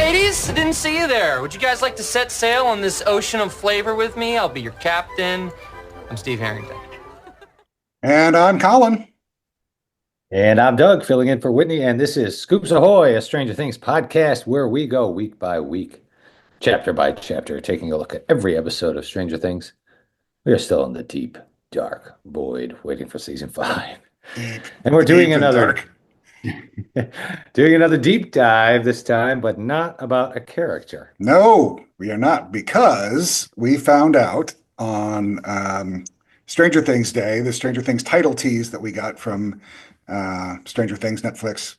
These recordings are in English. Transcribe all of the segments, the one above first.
ladies. I didn't see you there. Would you guys like to set sail on this ocean of flavor with me? I'll be your captain. I'm Steve Harrington. And I'm Collin. And I'm Doug, filling in for Whitney, and this is Scoops Ahoy, a Stranger Things podcast where we go week by week, chapter by chapter, taking a look at every episode of Stranger Things. We are still in the deep, dark void, waiting for season 5. And we're doing another deep dive this time, but not about a character. No, we are not, because we found out on Stranger Things Day, the Stranger Things title tease that we got from Stranger Things Netflix,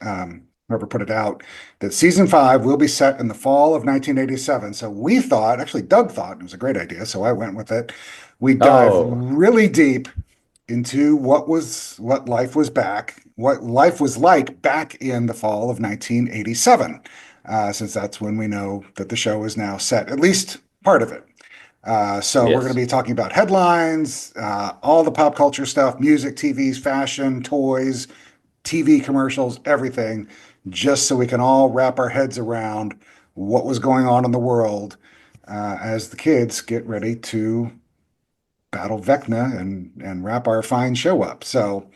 whoever put it out, that season 5 will be set in the fall of 1987. So we thought, actually Doug thought it was a great idea, so I went with it. We dive really deep into what life was like back in the fall of 1987, since that's when we know that the show is now set, at least part of it. So we're going to be talking about headlines, all the pop culture stuff, music, TVs, fashion, toys, TV commercials, everything, just so we can all wrap our heads around what was going on in the world as the kids get ready to battle Vecna and wrap our fine show up. So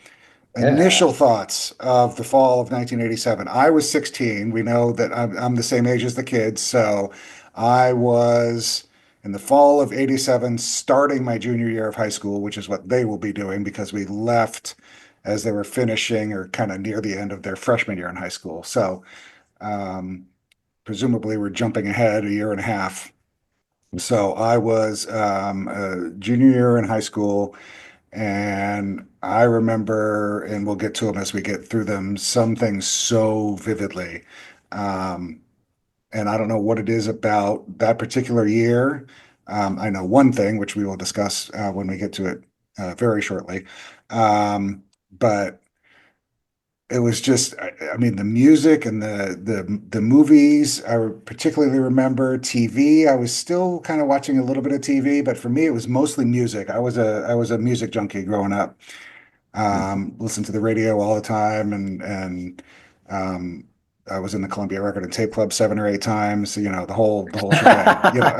initial thoughts of the fall of 1987. I was 16. We know that I'm the same age as the kids. So I was in the fall of 87, starting my junior year of high school, which is what they will be doing because we left as they were finishing or kind of near the end of their freshman year in high school. So presumably we're jumping ahead a year and a half. So I was a junior year in high school, and I remember, and we'll get to them as we get through them, some things so vividly. And I don't know what it is about that particular year. I know one thing, which we will discuss when we get to it very shortly. But it was just, I mean, the music and the movies. I particularly remember TV. I was still kind of watching a little bit of TV, but for me, it was mostly music. I was a music junkie growing up. Listened to the radio all the time, and I was in the Columbia Record and Tape Club 7 or 8 times. You know, the whole shebang. You know,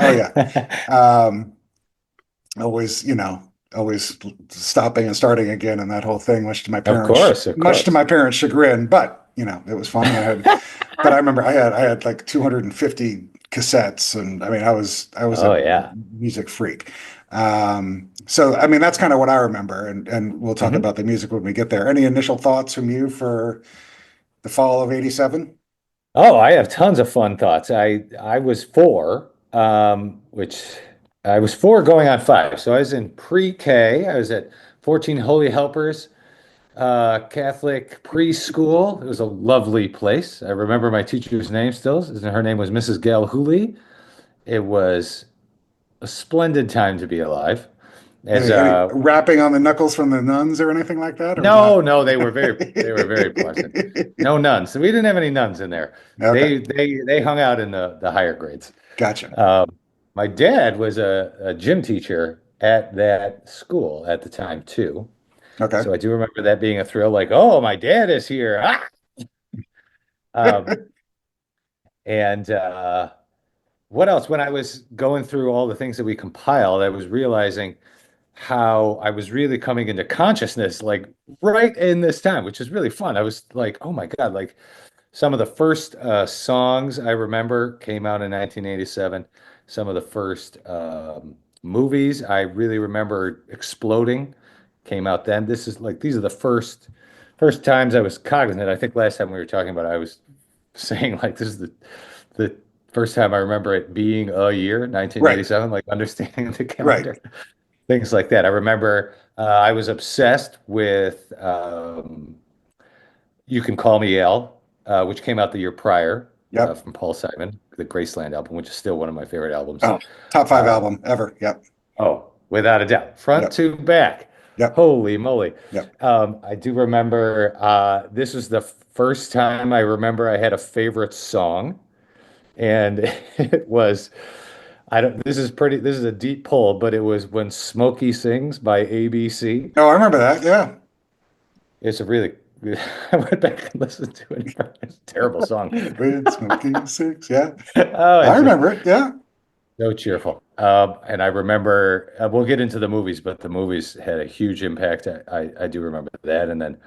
oh yeah. Always stopping and starting again and that whole thing, much to my parents, much to my parents' chagrin, but you know, it was fun. But I remember I had like 250 cassettes, and I mean, I was a music freak. So I mean, that's kind of what I remember, and we'll talk about the music when we get there. Any initial thoughts from you for the fall of 87? Oh, I have tons of fun thoughts. I was 4, which I was 4 going on 5. So I was in pre-K. I was at 14 Holy Helpers Catholic preschool. It was a lovely place. I remember my teacher's name still. Her name was Mrs. Gail Hooley. It was a splendid time to be alive. As rapping on the knuckles from the nuns or anything like that? No, they were very pleasant. No nuns. So we didn't have any nuns in there. Okay. They hung out in the higher grades. Gotcha. My dad was a gym teacher at that school at the time too. Okay. So I do remember that being a thrill, like, oh, my dad is here. And what else? When I was going through all the things that we compiled, I was realizing how I was really coming into consciousness, like right in this time, which is really fun. I was like, oh my God, like some of the first songs I remember came out in 1987. Some of the first movies I really remember exploding came out then. These are the first times I was cognizant. I think last time we were talking about it, I was saying like this is the first time I remember it being a year, 1987, like understanding the calendar, things like that. I remember I was obsessed with You Can Call Me Al, which came out the year prior. From Paul Simon, the Graceland album, which is still one of my favorite albums. Oh, top 5 album ever. Yep. Oh, without a doubt. Front to back. Yep. Holy moly. Yep. I do remember this was the first time I remember I had a favorite song. And it was, this is a deep pull, but it was When Smokey Sings by ABC. Oh, I remember that. Yeah. It's a really, I went back and listened to it. It's a terrible song. Red smoking six, yeah. Oh, I it's just remember it, yeah. so cheerful. And I remember, we'll get into the movies, but the movies had a huge impact. I do remember that. And then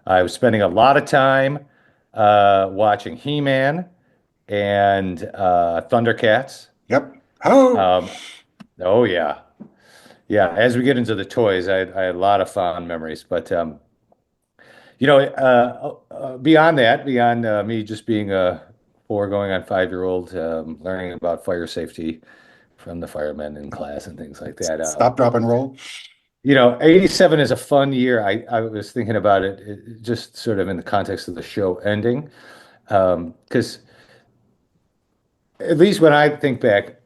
I was spending a lot of time watching He-Man and Thundercats. Yep. Oh, Um, oh yeah, yeah. As we get into the toys, I had a lot of fond memories. But beyond that, beyond me just being a 4 going on 5-year-old, learning about fire safety from the firemen in class and things like that. stop, drop, and roll. 87 is a fun year. I was thinking about it just sort of in the context of the show ending, because at least when I think back,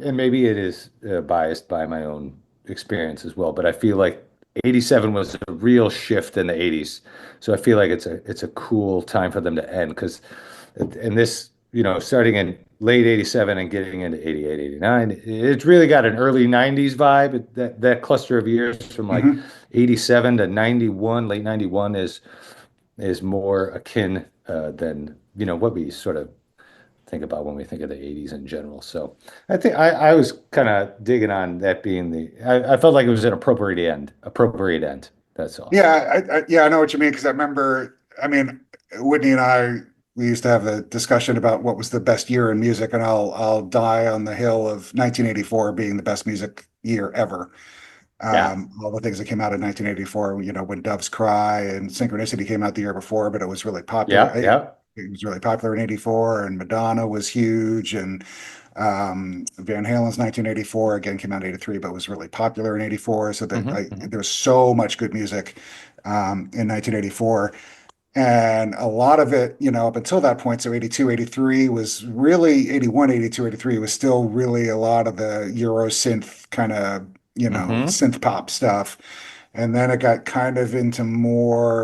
and maybe it is biased by my own experience as well, but I feel like 87 was a real shift in the 80s. So I feel like it's a cool time for them to end because in this, starting in late 87 and getting into 88, 89, it's really got an early 90s vibe. That cluster of years from like Mhm. 87 to 91, late 91 is more akin than, what we sort of think about when we think of the 80s in general. So I think I was kind of digging on that being I felt like it was an appropriate end. That's all. Yeah, I know what you mean because I remember. I mean, Whitney and I we used to have a discussion about what was the best year in music, and I'll die on the hill of 1984 being the best music year ever. Yeah. All the things that came out in 1984, when Doves Cry and Synchronicity came out the year before, but it was really popular. Yeah. Yeah. It was really popular in 84, and Madonna was huge, and Van Halen's 1984 again came out in 83, but was really popular in 84. So that there was so much good music in 1984. And a lot of it, up until that point, so 82, 83 was really 81, 82, 83 was still really a lot of the Euro synth kind of, synth pop stuff. And then it got kind of into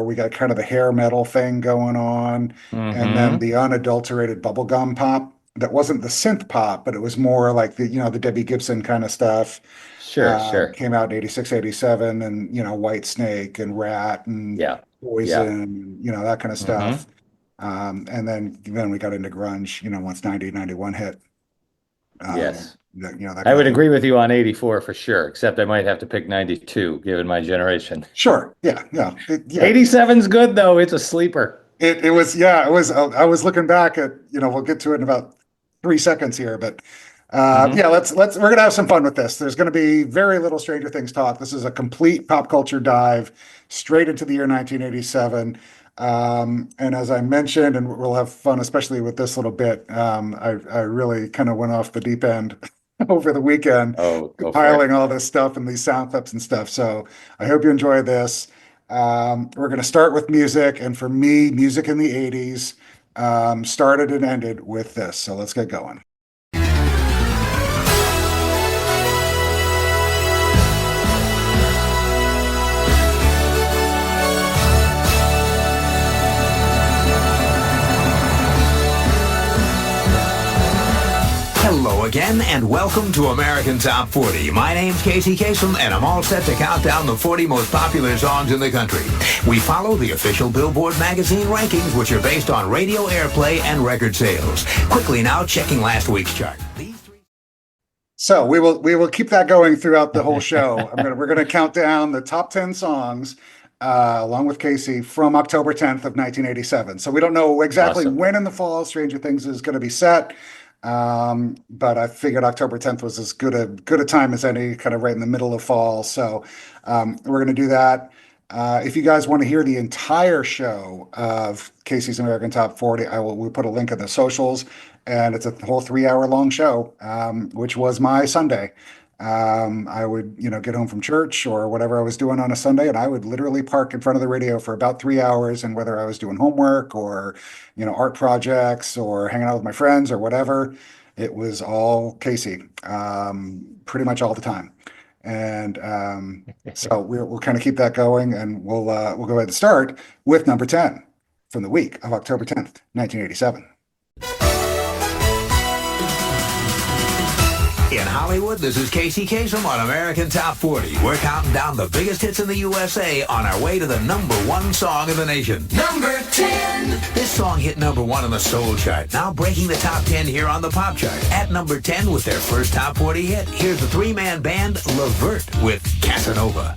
we got kind of the hair metal thing going on. And then the unadulterated bubblegum pop that wasn't the synth pop, but it was more like the Debbie Gibson kind of stuff. Sure. Came out in 86, 87, and White Snake and Rat and Yeah. Poison, that kind of Mm-hmm. stuff. And then we got into grunge, once 90, 91 hit. Yes. That kind I of would thing. agree with you on 84 for sure, except I might have to pick 92 given my generation. Sure. Yeah. Yeah. 87's good though. It's a sleeper. It was, yeah, it was, I was looking back at, we'll get to it in about 3 seconds here, but Mhm. yeah, we're going to have some fun with this. There's going to be very little Stranger Things talk. This is a complete pop culture dive straight into the year 1987. And as I mentioned, and we'll have fun, especially with this little bit, I really kind of went off the deep end over the weekend, Oh, go for compiling it. all this stuff and these sound clips and stuff. So I hope you enjoy this. We're going to start with music. And for me, music in the 80s started and ended with this. So let's get going. Hello again, and welcome to American Top 40. My name's Casey Kasem, and I'm all set to count down the 40 most popular songs in the country. We follow the official Billboard magazine rankings, which are based on radio airplay and record sales. Quickly now, checking last week's chart. So we will keep that going throughout the whole show. We're gonna count down the top 10 songs along with Casey from October 10th of 1987. So we don't know exactly Awesome. when in the fall Stranger Things is going to be set. But I figured October 10th was as good a time as any, kind of right in the middle of fall. So we're going to do that. If you guys want to hear the entire show of Casey's American Top 40, we'll put a link in the socials, and it's a whole 3-hour long show, which was my Sunday. I would, get home from church or whatever I was doing on a Sunday, and I would literally park in front of the radio for about 3 hours. And whether I was doing homework or, art projects or hanging out with my friends or whatever, it was all Casey, pretty much all the time. And so we'll kind of keep that going, and we'll go ahead and start with number 10 from the week of October 10th, 1987. In Hollywood, this is Casey Kasem on American Top 40. We're counting down the biggest hits in the USA on our way to the #1 song in the nation. Number 10. This song hit #1 on the soul chart, now breaking the top 10 here on the pop chart. At number 10 with their first top 40 hit, here's the three-man band Levert with Casanova.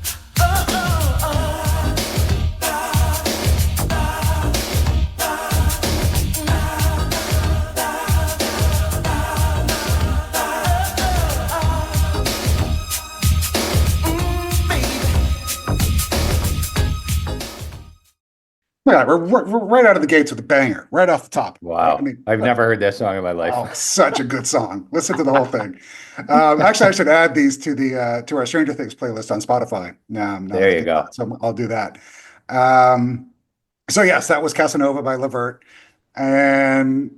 Yeah, we're right out of the gates with a banger, right off the top. Wow. I mean, I've never heard that song in my life. oh, such a good song. Listen to the whole thing. Actually, I should add these to the to our Stranger Things playlist on Spotify. Now There you go. So I'll do that. So yes, that was Casanova by Levert. And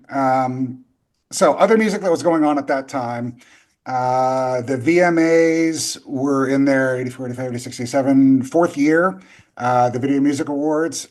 so other music that was going on at that time, the VMAs were in there, 84, 85, 86, 87, fourth year. The Video Music Awards,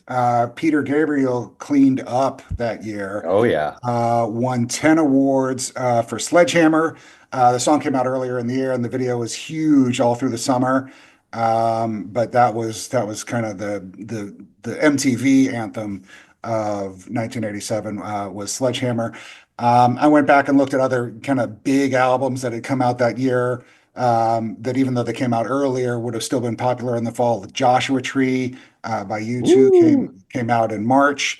Peter Gabriel cleaned up that year. Oh, yeah. Won 10 awards for Sledgehammer. The song came out earlier in the year, and the video was huge all through the summer. But that was kind of the MTV anthem of 1987 was Sledgehammer. I went back and looked at other kind of big albums that had come out that year. That even though they came out earlier, would have still been popular in the fall. The Joshua Tree by U2 came out in March,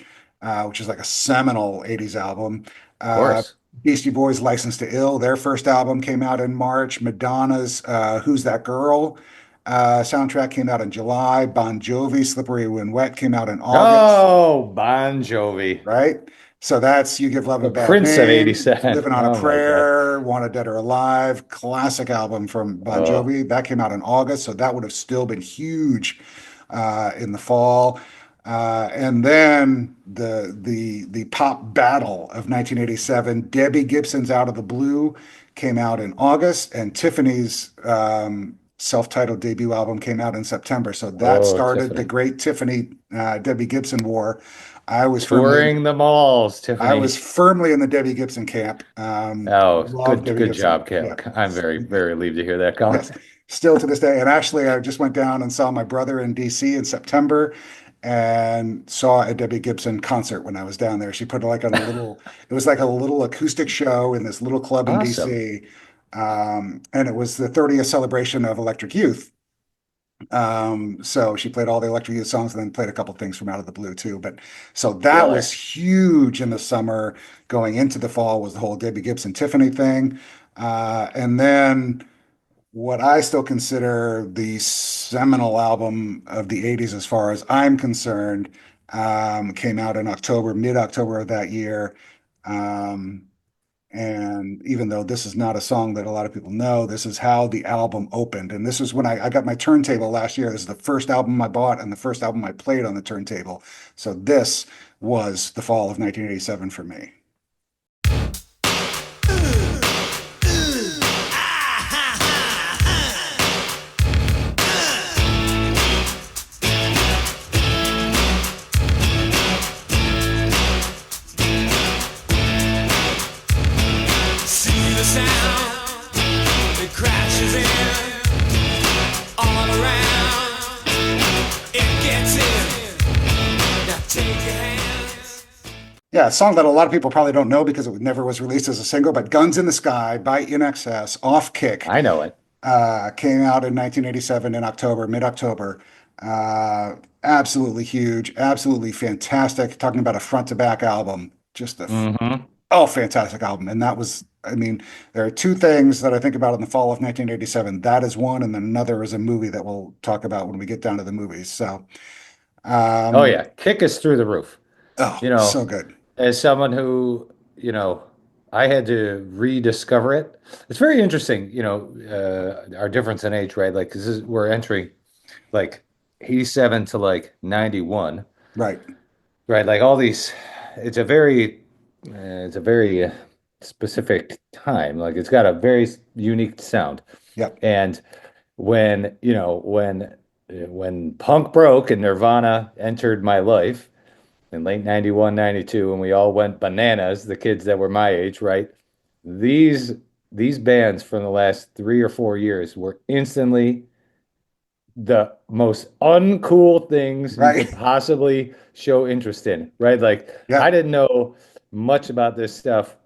which is like a seminal 80s album. Of course. Beastie Boys' License to Ill, their first album came out in March. Madonna's Who's That Girl soundtrack came out in July. Bon Jovi, Slippery When Wet came out in August. Oh, Bon Jovi. Right? So that's You Give Love a The Bad Prince Name, of 87. Living on Oh, a my Prayer, Wanted Dead or Alive, classic album from Bon Jovi. That came out in August, so that would have still been huge in the fall. And then the pop battle of 1987, Debbie Gibson's Out of the Blue came out in August, and Tiffany's self-titled debut album came out in September. So that started Tiffany. the great Tiffany Debbie Gibson war. I was Touring the malls, Tiffany. I was firmly in the Debbie Gibson camp. Loved Debbie good Gibson. job, Kim. Yeah. I'm very, very relieved to hear that, Collin. Yes. Still to this day. And actually, I just went down and saw my brother in DC in September and saw a Debbie Gibson concert when I was down there. She put like on a little, it was like a little acoustic show in this little club in Awesome. DC. And it was the 30th celebration of Electric Youth. So she played all the Electric Youth songs and then played a couple things from Out of the Blue too. But so that was huge in the summer. Going into the fall was the whole Debbie Gibson Tiffany thing. And then what I still consider the seminal album of the 80s as far as I'm concerned, came out in October, mid-October of that year. And even though this is not a song that a lot of people know, this is how the album opened. And this is when I got my turntable last year. This is the first album I bought and the first album I played on the turntable. So this was the fall of 1987 for me. Yeah, a song that a lot of people probably don't know because it never was released as a single, but Guns in the Sky by INXS, Off Kick. I know it. Came out in 1987 in October, mid-October. Absolutely huge, absolutely fantastic. Talking about a front-to-back album. Just a fantastic album. And that was, I mean, there are two things that I think about in the fall of 1987. That is one, and then another is a movie that we'll talk about when we get down to the movies. So, oh yeah, Kick is through the roof. Oh, You know, so good. as someone who, I had to rediscover it. It's very interesting, our difference in age, right? Like, we're entering like 87 to like 91, Right. right? Like all these, it's a very specific time. Like it's got a very unique sound. Yep. And when punk broke and Nirvana entered my life in late 91, 92, and we all went bananas, the kids that were my age, right? These these bands from the last 3 or 4 years were instantly the most uncool things you Right. could possibly show interest in, right? Like Yeah. I didn't know much about this stuff.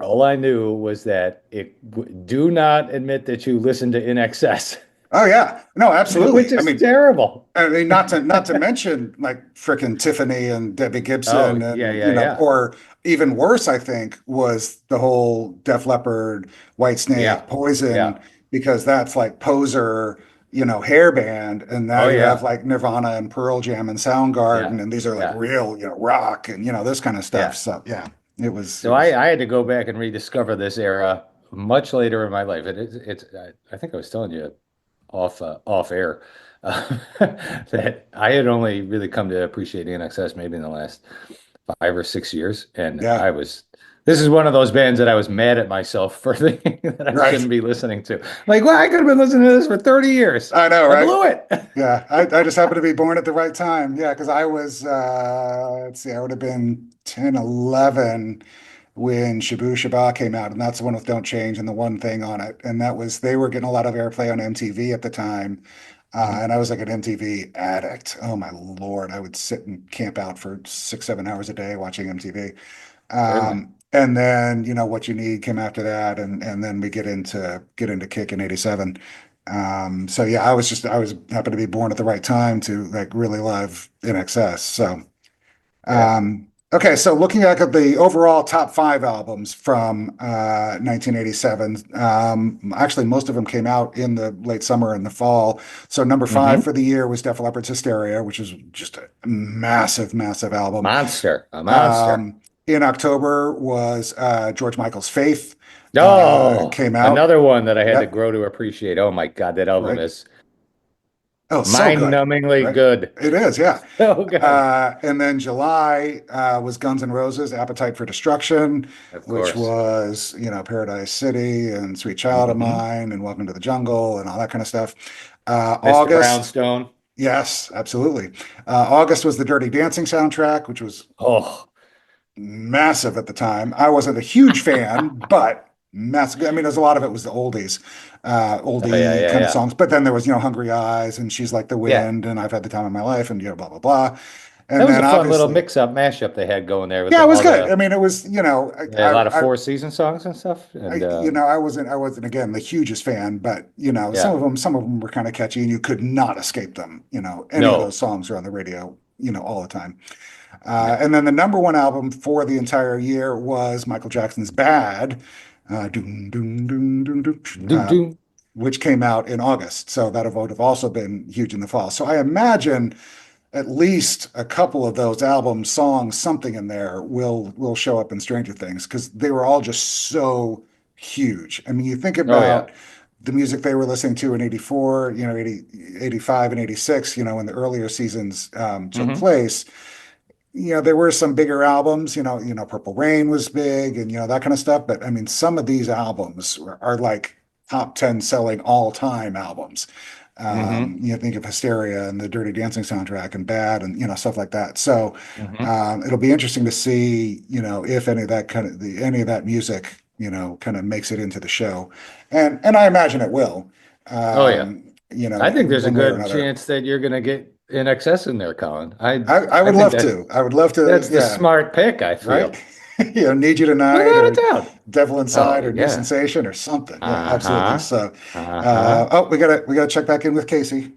All I knew was that do not admit that you listen to INXS, Oh yeah. No, which absolutely. is terrible. I mean, not to mention like frickin' Tiffany and Debbie Oh, Gibson, yeah, and yeah, yeah. or even worse, I think, was the whole Def Leppard, Whitesnake, Yeah. Poison, Yeah. because that's like poser, hair band, and now Oh, you have yeah. like Nirvana and Pearl Jam and Yeah. Soundgarden, and these are like Yeah. real, rock and this kind of stuff. Yeah. So yeah, it So was I had to go back and rediscover this era much later in my life. I think I was telling you off air that I had only really come to appreciate INXS maybe in the last 5 or 6 years, and yeah, this is one of those bands that I was mad at myself for thinking that I right. shouldn't be listening to. Like, well, I could have been listening to this for 30 years. I know, I right? blew it. Yeah, I just happened to be born at the right time. Yeah, because I was, let's see, I would have been 10, 11 when Shabu Shaba came out, and that's the one with Don't Change and the one thing on it. And that was, they were getting a lot of airplay on MTV at the time. Mhm. And I was like an MTV addict. Oh my Lord. I would sit and camp out for 6, 7 hours a day watching MTV. Certainly. And then, What You Need came after that, and then we get into Kick in '87. So yeah, I was happened to be born at the right time to like really love INXS. So Yeah. okay, so looking back at the overall top five albums from 1987, actually most of them came out in the late summer and the fall. So number five Hmm. for the year was Def Leppard's Hysteria, which is just a massive, massive album. A monster. In October was George Michael's Faith, Oh, came out. another one that I had to Yep, grow to appreciate. Oh my God, that album right. is Oh, so good, mind-numbingly right? good. It is, yeah. So good. And then July was Guns N' Roses, Appetite for Destruction, Of which course. was, Paradise City and Sweet Child of Hmm. Mine and Welcome to the Jungle and all that kind of stuff. Mr. August, Brownstone. yes, absolutely. August was the Dirty Dancing soundtrack, which was Oh, massive at the time. I wasn't a huge fan, but massive. I mean, there's a lot of it was the oldies, oh yeah, oldie yeah, kind of yeah. songs. But then there was, Hungry Eyes and She's Like the Yeah. Wind and I've Had the Time of My Life and blah blah blah. That And was a then fun little obviously, mix-up mashup they had going there with yeah, it them was all good. I the mean, it was, yeah, a lot of Four Season songs and stuff. And I wasn't again the hugest fan, but yeah. some of them were kind of catchy and you could not escape them. Any of those No. songs are on the radio, all the time. Yeah. And then the number one album for the entire year was Michael Jackson's Bad, doom, doom, doom, doom, doom, Doom, doom. which came out in August. So that would have also been huge in the fall. So I imagine at least a couple of those album songs, something in there will show up in Stranger Things because they were all just so huge. I mean, you think Oh yeah. about the music they were listening to in 84, 80, 85 and 86, when the earlier seasons took Hmm. place. There were some bigger albums, Purple Rain was big and, that kind of stuff. But I mean, some of these albums are like top 10 selling all time albums. Hmm. Think of Hysteria and the Dirty Dancing soundtrack and Bad and, stuff like that. So Hmm. it'll be interesting to see, if any of that any of that music, kind of makes it into the show. And I imagine it will, Oh yeah. I think there's a one way or good another. chance that you're gonna get in excess in there, Colin. I I would think love to. I would love to, that's the yeah. smart pick, I Right? feel. Need You Tonight Without a or doubt. Devil Oh Inside or New yeah. Sensation or something. Yeah, absolutely. Uh-huh. So, Uh-huh. oh, we gotta check back in with Casey.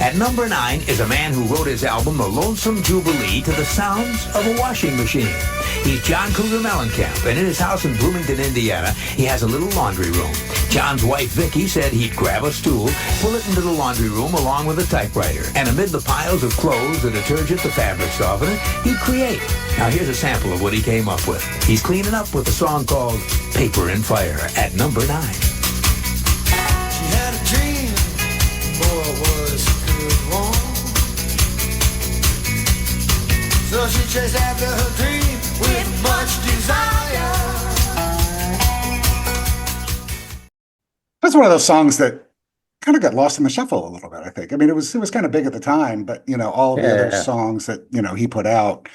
At number 9 is a man who wrote his album The Lonesome Jubilee to the sounds of a washing machine. He's John Cougar Mellencamp, and in his house in Bloomington, Indiana, he has a little laundry room. John's wife, Vicky, said he'd grab a stool, pull it into the laundry room along with a typewriter, and amid the piles of clothes, the detergent, the fabric softener, he'd create. Now here's a sample of what he came up with. He's cleaning up with a song called Paper and Fire at number 9. She had a dream, boy was a good one. So she chased after her dream with much desire. That's one of those songs that kind of got lost in the shuffle a little bit, I think. I mean, it was kind of big at the time, but all of the other Yeah. songs that, he put out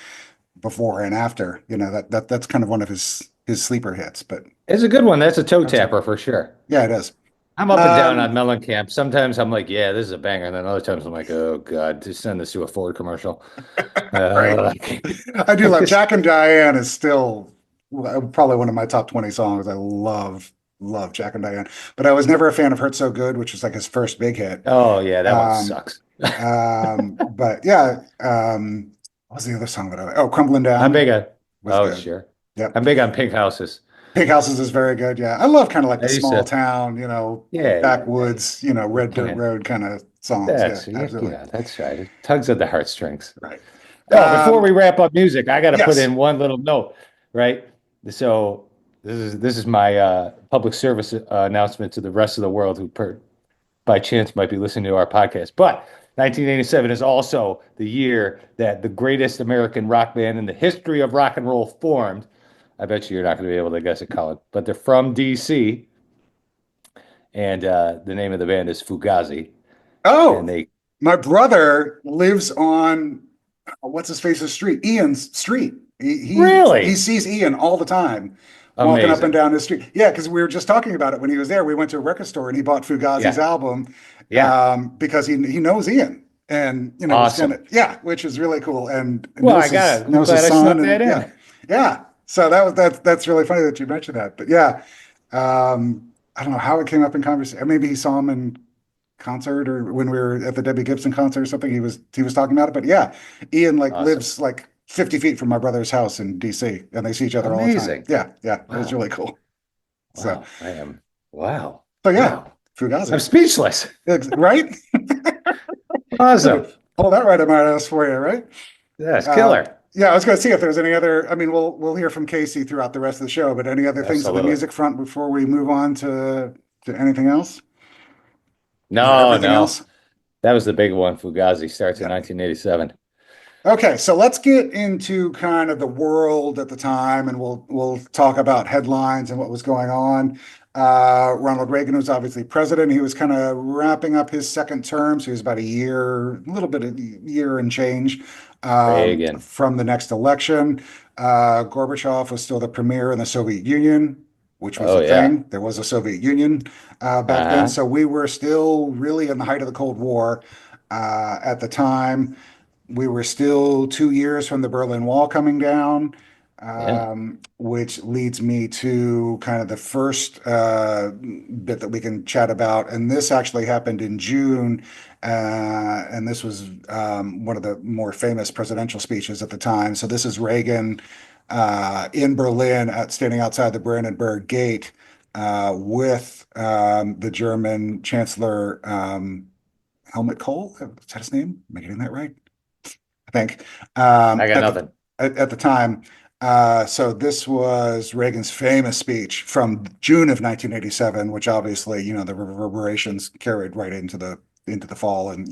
before and after, that's kind of one of his his sleeper hits. But It's a good one. That's a toe tapper for sure. yeah, it is. I'm up and down on Mellencamp. Sometimes I'm like, yeah, this is a banger. And then other times I'm like, oh God, just send this to a Ford commercial. Right. I do love Jack and Diane is still probably one of my top 20 songs. I love Jack and Diane, but I was never a fan of Hurt So Good, which was like his first big hit. Oh yeah, that one sucks. But yeah, what was the other song that Crumbling Down? I'm big on, was good. sure. Yep. I'm big on Pink Houses. Pink Houses is very good. Yeah. I love kind of like the I used small to- town, Yeah, backwoods, red dirt Yeah. road kind of songs. That's Yeah, absolutely. that's right. It tugs at the heartstrings. Right. Oh, before we wrap up music, I got to put yes. in one little note, right? So this is my public service announcement to the rest of the world who, by chance, might be listening to our podcast. But 1987 is also the year that the greatest American rock band in the history of rock and roll formed. I bet you're not going to be able to guess it, Collin, but they're from DC, and the name of the band is Fugazi. Oh, And my brother lives on what's his face's street, Ian's street. Really? He sees Ian all the time walking up Amazing. and down his street. Yeah, because we were just talking about it when he was there. We went to a record store and he bought Fugazi's album. Yeah. Because he knows Ian. And Awesome. which is really cool. And Well, knows I got it. I'm knows glad his I son. snuck And, that in. yeah. So that's really funny that you mentioned that. But yeah, I don't know how it came up in conversation. Maybe he saw him in concert or when we were at the Debbie Gibson concert or something. He was talking about it. But yeah, Ian lives 50 feet from my brother's house in DC, and they see each other all the Amazing. time. Yeah, it was really cool. So Wow. yeah, Wow. Fugazi, I'm speechless. right? Awesome. Pull that right in my ass for you, right? That's killer. Yeah, I was going to see if there's any other. I mean, we'll hear from Casey throughout the rest of the show, but any other things on the Absolutely. music front before we move on to anything else? No, Everything else? That was the big one. Fugazi starts in 1987. Okay, so let's get into kind of the world at the time, and we'll talk about headlines and what was going on. Ronald Reagan was obviously president. He was kind of wrapping up his second term, so he was about a year and change Reagan. from the next election. Gorbachev was still the premier in the Soviet Union, which was a thing. There was a Soviet Union back then, so we were still really in the height of the Cold War at the time. We were still 2 years from the Berlin Wall coming down, which leads me to kind of the first bit that we can chat about. And this actually happened in June. And this was one of the more famous presidential speeches at the time. So this is Reagan in Berlin standing outside the Brandenburg Gate with the German Chancellor Helmut Kohl. Is that his name? Am I getting that right? I think. I got nothing. At the time. So this was Reagan's famous speech from June of 1987, which obviously, the reverberations carried right into the fall and,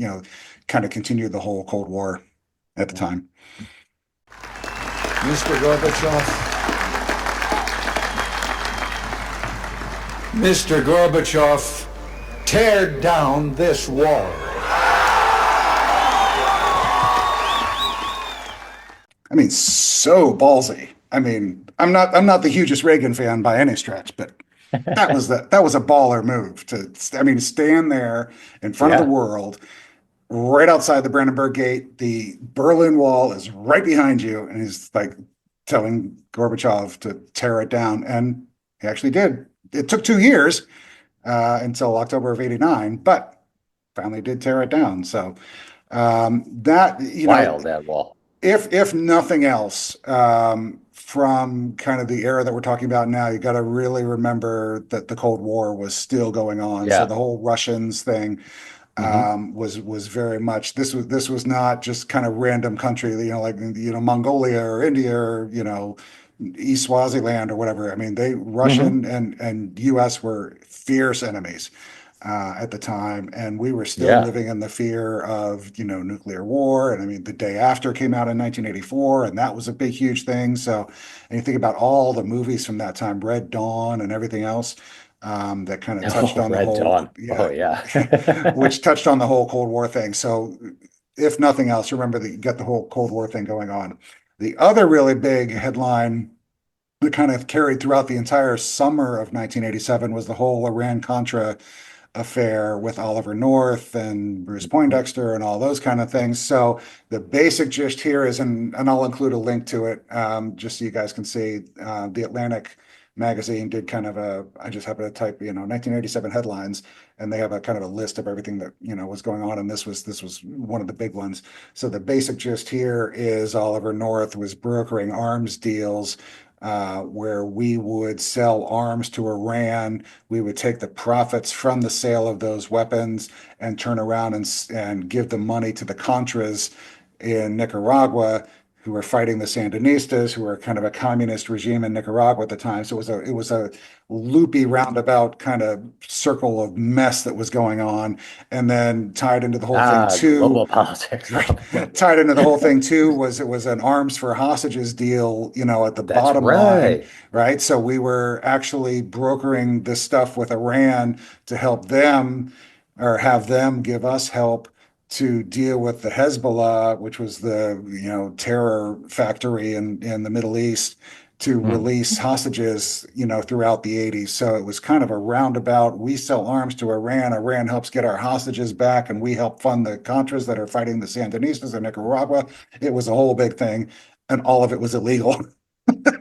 kind of continued the whole Cold War at the time. Mr. Gorbachev. Mr. Gorbachev, tear down this wall. I mean, so ballsy. I mean, I'm not the hugest Reagan fan by any stretch, but that was a baller move to stand there in front of the world, right outside the Brandenburg Gate. The Berlin Wall is right behind you, and he's like telling Gorbachev to tear it down, and he actually did. It took 2 years until October of '89, but finally did tear it down. So that Wild, that wall. If nothing else, from kind of the era that we're talking about now, you got to really remember that the Cold War was still going on. Yeah. So the whole Russians thing was very much this was not just kind of random country, like Mongolia or India or East Swaziland or whatever. I mean, Russian and U.S. were fierce enemies at the time, and we were still living in the fear of nuclear war. And I mean, The Day After came out in 1984, and that was a big, huge thing. So, and you think about all the movies from that time, Red Dawn and everything else, that kind of touched on the whole, which touched on the whole Cold War thing. So, if nothing else, remember that you got the whole Cold War thing going on. The other really big headline that kind of carried throughout the entire summer of 1987 was the whole Iran-Contra affair with Oliver North and Bruce Poindexter and all those kind of things. So the basic gist here is, and I'll include a link to it, just so you guys can see. The Atlantic magazine did kind of I just happened to type, 1987 headlines, and they have a kind of a list of everything that, was going on. And this was one of the big ones. So the basic gist here is Oliver North was brokering arms deals where we would sell arms to Iran. We would take the profits from the sale of those weapons and turn around and give the money to the Contras in Nicaragua, who were fighting the Sandinistas, who were kind of a communist regime in Nicaragua at the time. So it was a loopy roundabout kind of circle of mess that was going on, and then tied into the whole thing too. Global politics. Tied into the whole thing too was it was an arms for hostages deal, at the That's bottom line, right. right? So we were actually brokering this stuff with Iran to help them or have them give us help to deal with the Hezbollah, which was the, terror factory in the Middle East, to Hmm. release hostages, throughout the 80s. So it was kind of a roundabout. We sell arms to Iran. Iran helps get our hostages back, and we help fund the Contras that are fighting the Sandinistas in Nicaragua. It was a whole big thing, and all of it was illegal.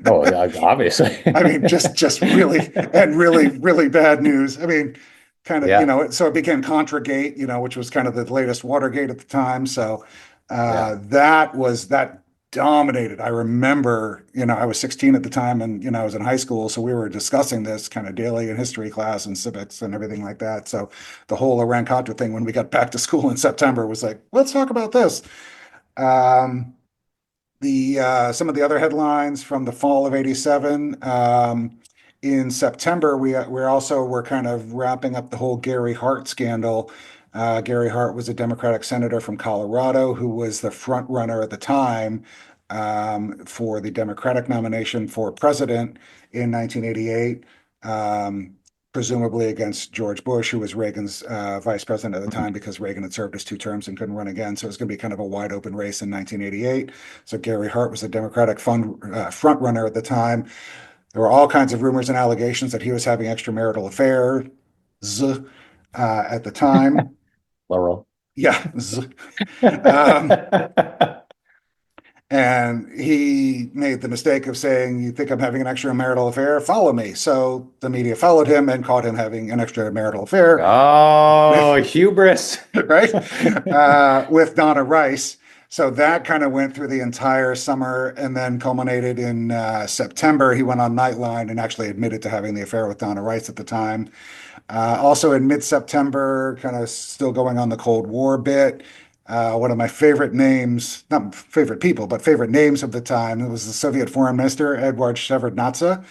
Oh, yeah, obviously. I mean, just really, and really, really bad news. I mean, kind of, Yeah, so it became Contragate, which was kind of the latest Watergate at the time. So yeah. that dominated. I remember, I was 16 at the time, and, I was in high school. So we were discussing this kind of daily in history class and civics and everything like that. So the whole Iran-Contra thing, when we got back to school in September, was like, let's talk about this. Um, the Some of the other headlines from the fall of 87. In September, we're kind of wrapping up the whole Gary Hart scandal. Gary Hart was a Democratic senator from Colorado who was the front runner at the time for the Democratic nomination for president in 1988. Presumably against George Bush, who was Reagan's vice president at the Mhm. time, because Reagan had served his 2 terms and couldn't run again. So it was going to be kind of a wide open race in 1988. So Gary Hart was a Democratic front runner at the time. There were all kinds of rumors and allegations that he was having extramarital affairs at the time. Plural. Yeah. Um, And he made the mistake of saying, "You think I'm having an extramarital affair? Follow me." So the media followed him and caught him having an extramarital affair Oh, with, hubris. right, with Donna Rice. So that kind of went through the entire summer and then culminated in September. He went on Nightline and actually admitted to having the affair with Donna Rice at the time. Also in mid-September, kind of still going on the Cold War bit. One of my favorite names, not favorite people, but favorite names of the time, it was the Soviet Foreign Minister, Eduard Shevardnadze.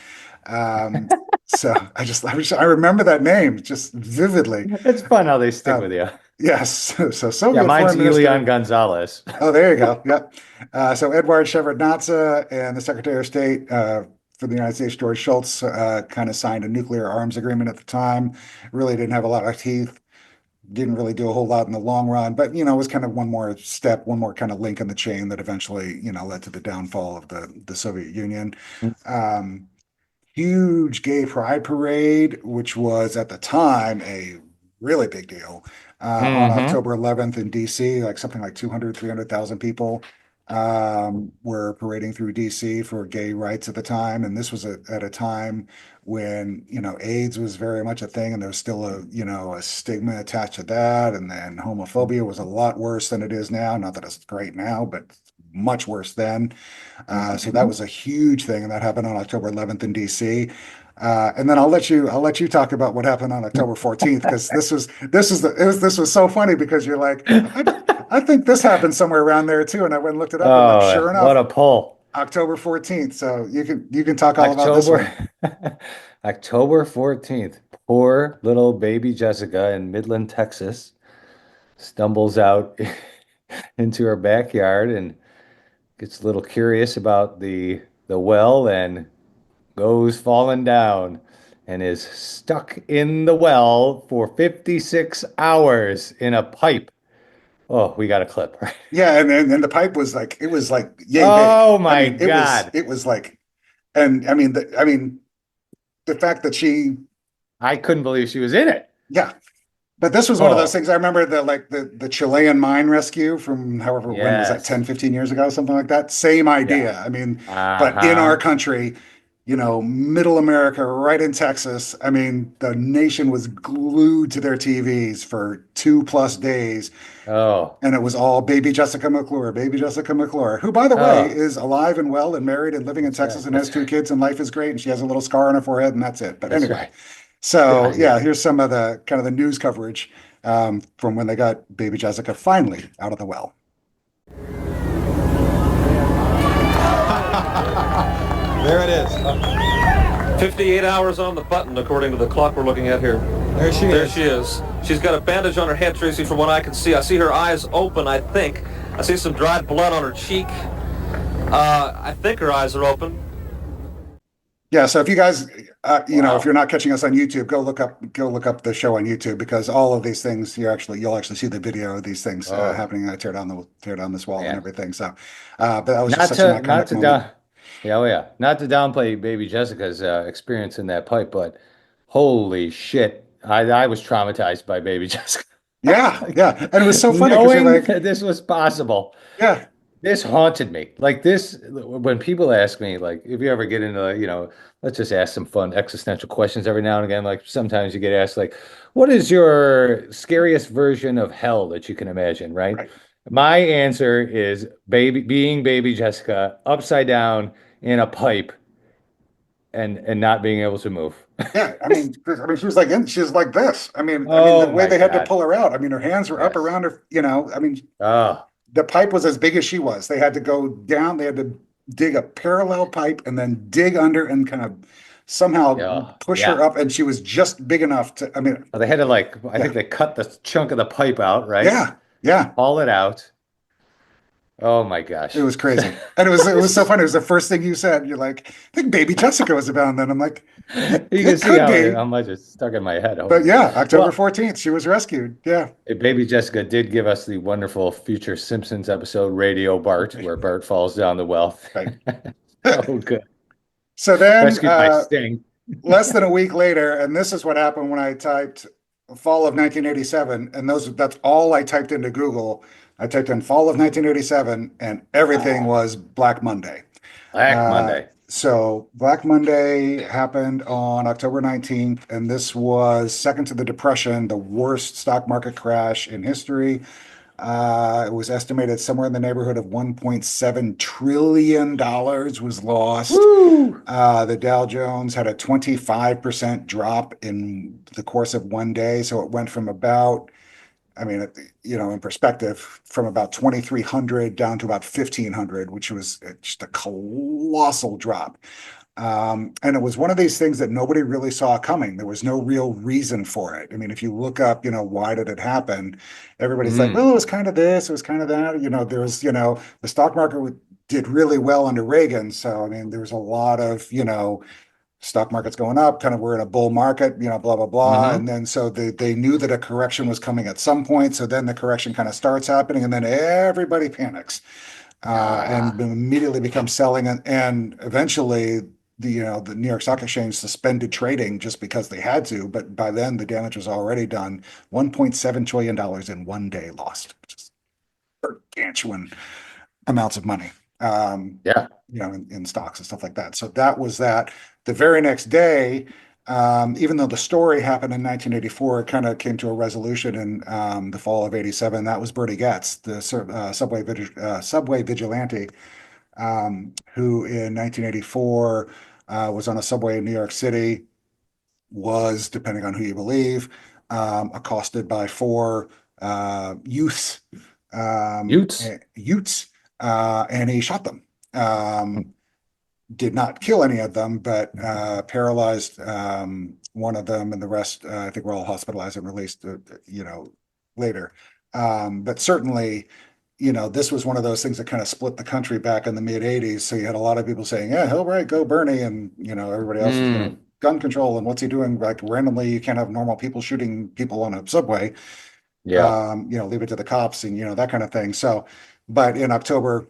Um, so I remember that name just vividly. It's fun how they stick with Um, you. yes, so Yeah, Soviet mine's Foreign Elian Minister. Gonzalez. Oh, there you go. Yep. So Eduard Shevardnadze and the Secretary of State for the United States, George Shultz, kind of signed a nuclear arms agreement at the time. Really didn't have a lot of teeth. Didn't really do a whole lot in the long run, but it was kind of one more step, one more kind of link in the chain that eventually, led to the downfall of the Soviet Union. Um, Huge gay pride parade, which was at the time a really big deal. On Mm-hmm. October 11th in DC, like something like 200, 300,000 people were parading through DC for gay rights at the time. And this was at a time when, AIDS was very much a thing, and there was still a stigma attached to that. And then homophobia was a lot worse than it is now. Not that it's great now, but much worse then. So that was a huge thing, and that happened on October 11th in DC. And then I'll let you talk about what happened on October 14th, because this was so funny, because you're like, I think this happened somewhere around there too, and I went and looked it up, and like, Oh, sure what enough, a pull. October 14th. So you can talk all about this October one. October 14th. Poor little baby Jessica in Midland, Texas, stumbles out into her backyard and gets a little curious about the well and goes falling down and is stuck in the well for 56 hours in a pipe. Oh, we got a clip, Yeah, and the pipe was like, it was like yay big. Oh I my mean, it was God. it was like And the fact that I couldn't believe she was in it. yeah. But this was one of those Oh, things. I remember the Chilean mine rescue from however, when was that, yes. 10, 15 years ago, something like that. Same Yeah. idea. I mean, but in our Uh-huh. country, middle America, right in Texas, I mean, the nation was glued to their TVs for 2+ days. Oh, And it was all baby Jessica McClure, who, by the way, oh, is alive and well and married and living in that's Texas right. and has That's 2 kids and life is great. And she has a little scar on her forehead and that's it. But that's anyway, right. so Yeah. yeah, here's some of the kind of the news coverage from when they got baby Jessica finally out of the well. There it is. 58 hours on the button, according to the clock we're looking at here. There she There is. she is. She's got a bandage on her head, Tracy, from what I can see. I see her eyes open, I think. I see some dried blood on her cheek. I think her eyes are open. Yeah, so if you guys, Wow. if you're not catching us on YouTube, go look up the show on YouTube because all of these things you'll actually see the video of these things Oh. happening. I tear down this wall and Yeah. everything. So, but that was Not just such an to not iconic to moment. down. Yeah, oh yeah. Not to downplay baby Jessica's experience in that pipe, but holy shit. I was traumatized by baby Jessica. Yeah, yeah, and it was so funny because you're Knowing like, that this was possible. yeah, This haunted me. Like this, when people ask me, like, if you ever get into, let's just ask some fun existential questions every now and again. Like sometimes you get asked, like, what is your scariest version of hell that you can imagine, right? right. My answer is being baby Jessica upside down in a pipe and not being able to move. Yeah, she was she was like this. The Oh way my they had to God. pull her out. Her hands were up Yes. around her. Oh, The pipe was as big as she was. They had to go down. They had to dig a parallel pipe and then dig under and kind of somehow yeah. push Yeah. her up. And she was just big enough to. Well, they had to I Yeah. think they cut the chunk of the pipe out, right? Yeah, yeah. Haul it out. Oh my gosh. It was crazy, and it was so funny. It was the first thing you said. You're like, I think Baby Jessica was about. And then I'm like, You can it see could be. how much it's stuck in my head. But yeah, October Well, 14th, she was rescued. Yeah, Baby Jessica did give us the wonderful future Simpsons episode, Radio Bart, where Bart falls down the well. right. Oh, good. So then, Rescued by Sting. less than a week later, and this is what happened when I typed fall of 1987, and that's all I typed into Google. I typed in fall of 1987, and everything was Black Monday. Black Monday. So Black Monday happened on October 19th, and this was second to the Depression, the worst stock market crash in history. It was estimated somewhere in the neighborhood of $1.7 trillion was lost. Woo! The Dow Jones had a 25% drop in the course of one day. So it went from about, in perspective, from about 2,300 down to about 1,500, which was just a colossal drop. And it was one of these things that nobody really saw coming. There was no real reason for it. If you look up, why did it happen? Everybody's like, well, it was kind of this, it was kind of that. There was, the stock market did really well under Reagan. So, there was a lot of, stock market's going up, kind of we're in a bull market, blah, blah, blah. Mhm. And then so they knew that a correction was coming at some point. So then the correction kind of starts happening and then everybody panics and immediately becomes selling. And eventually the New York Stock Exchange suspended trading just because they had to. But by then the damage was already done. $1.7 trillion in one day lost, which is gargantuan amounts of money. Yeah. In stocks and stuff like that. So that was that. The very next day, even though the story happened in 1984, it kind of came to a resolution in the fall of '87. That was Bertie Goetz, the subway vigilante, who in 1984 was on a subway in New York City, was, depending on who you believe, accosted by four youths, Utes, and he shot them. Did not kill any of them, but paralyzed one of them, and the rest, I think, were all hospitalized and released, later. But certainly, this was one of those things that kind of split the country back in the mid '80s. So you had a lot of people saying, "Yeah, he'll right, go Bernie," and everybody else is gun control and what's he doing? Like randomly, you can't have normal people shooting people on a subway. Yeah. Leave it to the cops and that kind of thing. So, but in October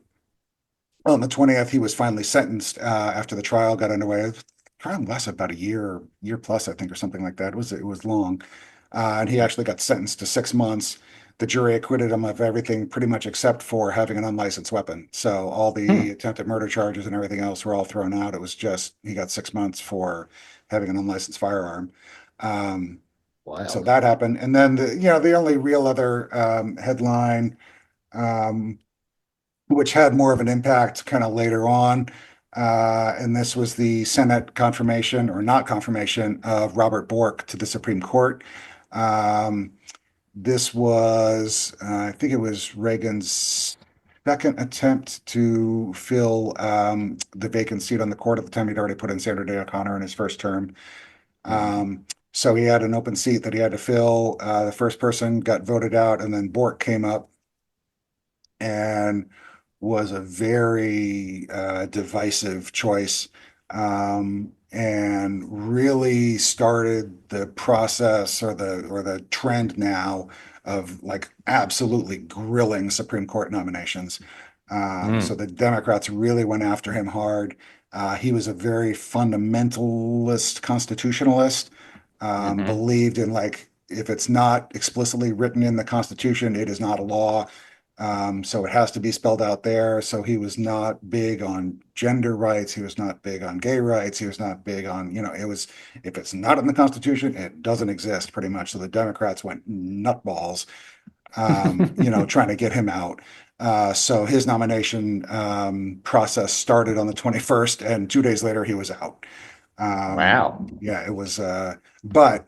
On the 20th, he was finally sentenced after the trial got underway. The trial lasted about a year plus, I think, or something like that. It was long. And he actually got sentenced to 6 months. The jury acquitted him of everything pretty much except for having an unlicensed weapon. So all the attempted murder charges and everything else were all thrown out. It was just he got 6 months for having an unlicensed firearm. So Wild. that happened. And then the only real other headline, which had more of an impact kind of later on. And this was the Senate confirmation or not confirmation of Robert Bork to the Supreme Court. This was, I think it was Reagan's second attempt to fill the vacant seat on the court. At the time, he'd already put in Sandra Day O'Connor in his first term. So he had an open seat that he had to fill. The first person got voted out, and then Bork came up and was a very divisive choice, and really started the process or the trend now of like absolutely grilling Supreme Court nominations. So the Democrats really went after him hard. He was a very fundamentalist constitutionalist, believed in like if it's not explicitly written in the Constitution, it is not a law. So it has to be spelled out there. So he was not big on gender rights. He was not big on gay rights. He was not big on, it was, if it's not in the Constitution, it doesn't exist pretty much. So the Democrats went nutballs, trying to get him out. So his nomination process started on the 21st, and 2 days later he was out. Wow. Yeah, it was, but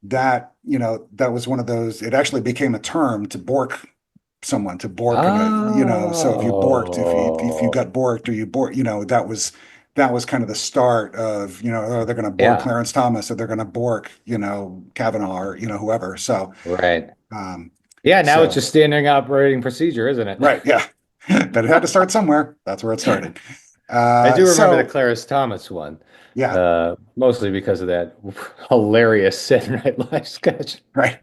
that, that was one of those, it actually became a term to bork someone, to bork, so if you borked, if you got borked or you borked, that was kind of the start of, they're going to bork Clarence Thomas, or they're going to bork, Kavanaugh, or, whoever. So, right. Now it's just standard operating procedure, isn't it? Right. Yeah. But it had to start somewhere. That's where it started. I do remember the Clarence Thomas one. Yeah. Mostly because of that hilarious Saturday Night Live sketch. Right.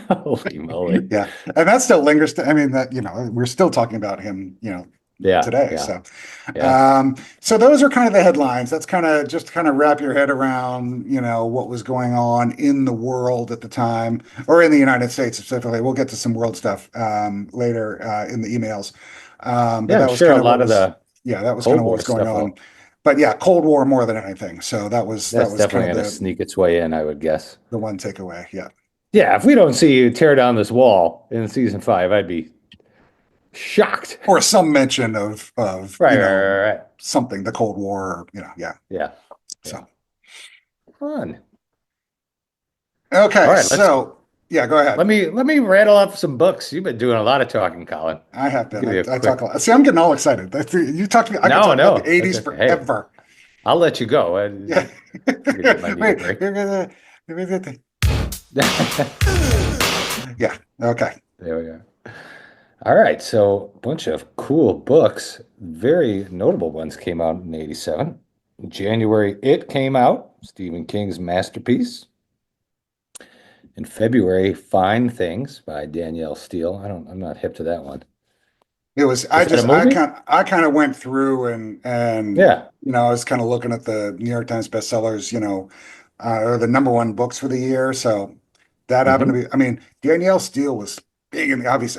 Holy moly. Yeah. And that still lingers. We're still talking about him, today. Yeah. So those are kind of the headlines. That's kind of just kind of wrap your head around, what was going on in the world at the time, or in the United States specifically. We'll get to some world stuff later in the emails. But that was sure. kind A lot of the that was kind of what was going on. But yeah, Cold War more than anything. So that's definitely kind going to sneak its way in, I would guess. The one takeaway. Yeah. Yeah, if we don't see you tear down this wall in season 5, I'd be shocked. Or some mention of right. something, the Cold War, Yeah. So fun. Okay, All right, so go ahead. Let me rattle off some books. You've been doing a lot of talking, Collin. I have been. I talk a lot. See, I'm getting all excited. You talk to me. I can talk about the 80s forever. Hey, I'll let you go. Yeah. Okay. There we go. All right. So a bunch of cool books. Very notable ones came out in 87. In January, It came out, Stephen King's masterpiece. In February, Fine Things by Danielle Steele. I'm not hip to that one. It was, I kind of went through and I was kind of looking at the New York Times bestsellers, or the number one books for the year. So that happened to be, Danielle Steele was big in the obvious,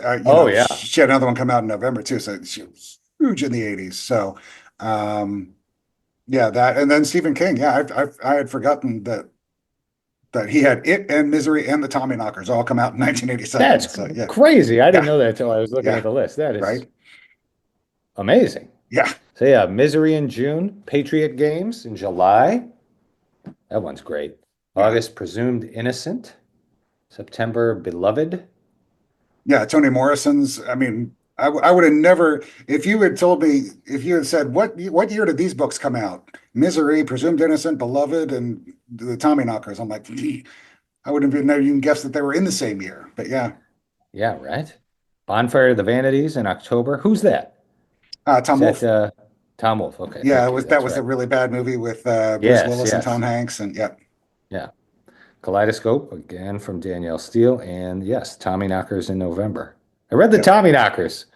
she had another one come out in November too. So she was huge in the 80s. So, that, and then Stephen King. Yeah. I had forgotten that he had It and Misery and the Tommyknockers all come out in 1987. That's crazy. I didn't know that until I was looking at the list. That is amazing. Yeah. So Misery in June, Patriot Games in July. That one's great. August, Presumed Innocent. September, Beloved. Yeah, Toni Morrison's. I would have never, if you had said, what year did these books come out? Misery, Presumed Innocent, Beloved, and the Tommyknockers. I'm like, I wouldn't have never even guessed that they were in the same year. But yeah. Yeah, right. Bonfire of the Vanities in October. Who's that? Tom Wolfe. Tom Wolfe. Okay. Yeah, that was a really bad movie with Bruce Willis and Tom Hanks, and Yeah. Kaleidoscope, again from Danielle Steele, and Tommyknockers in November. I read the Tommyknockers.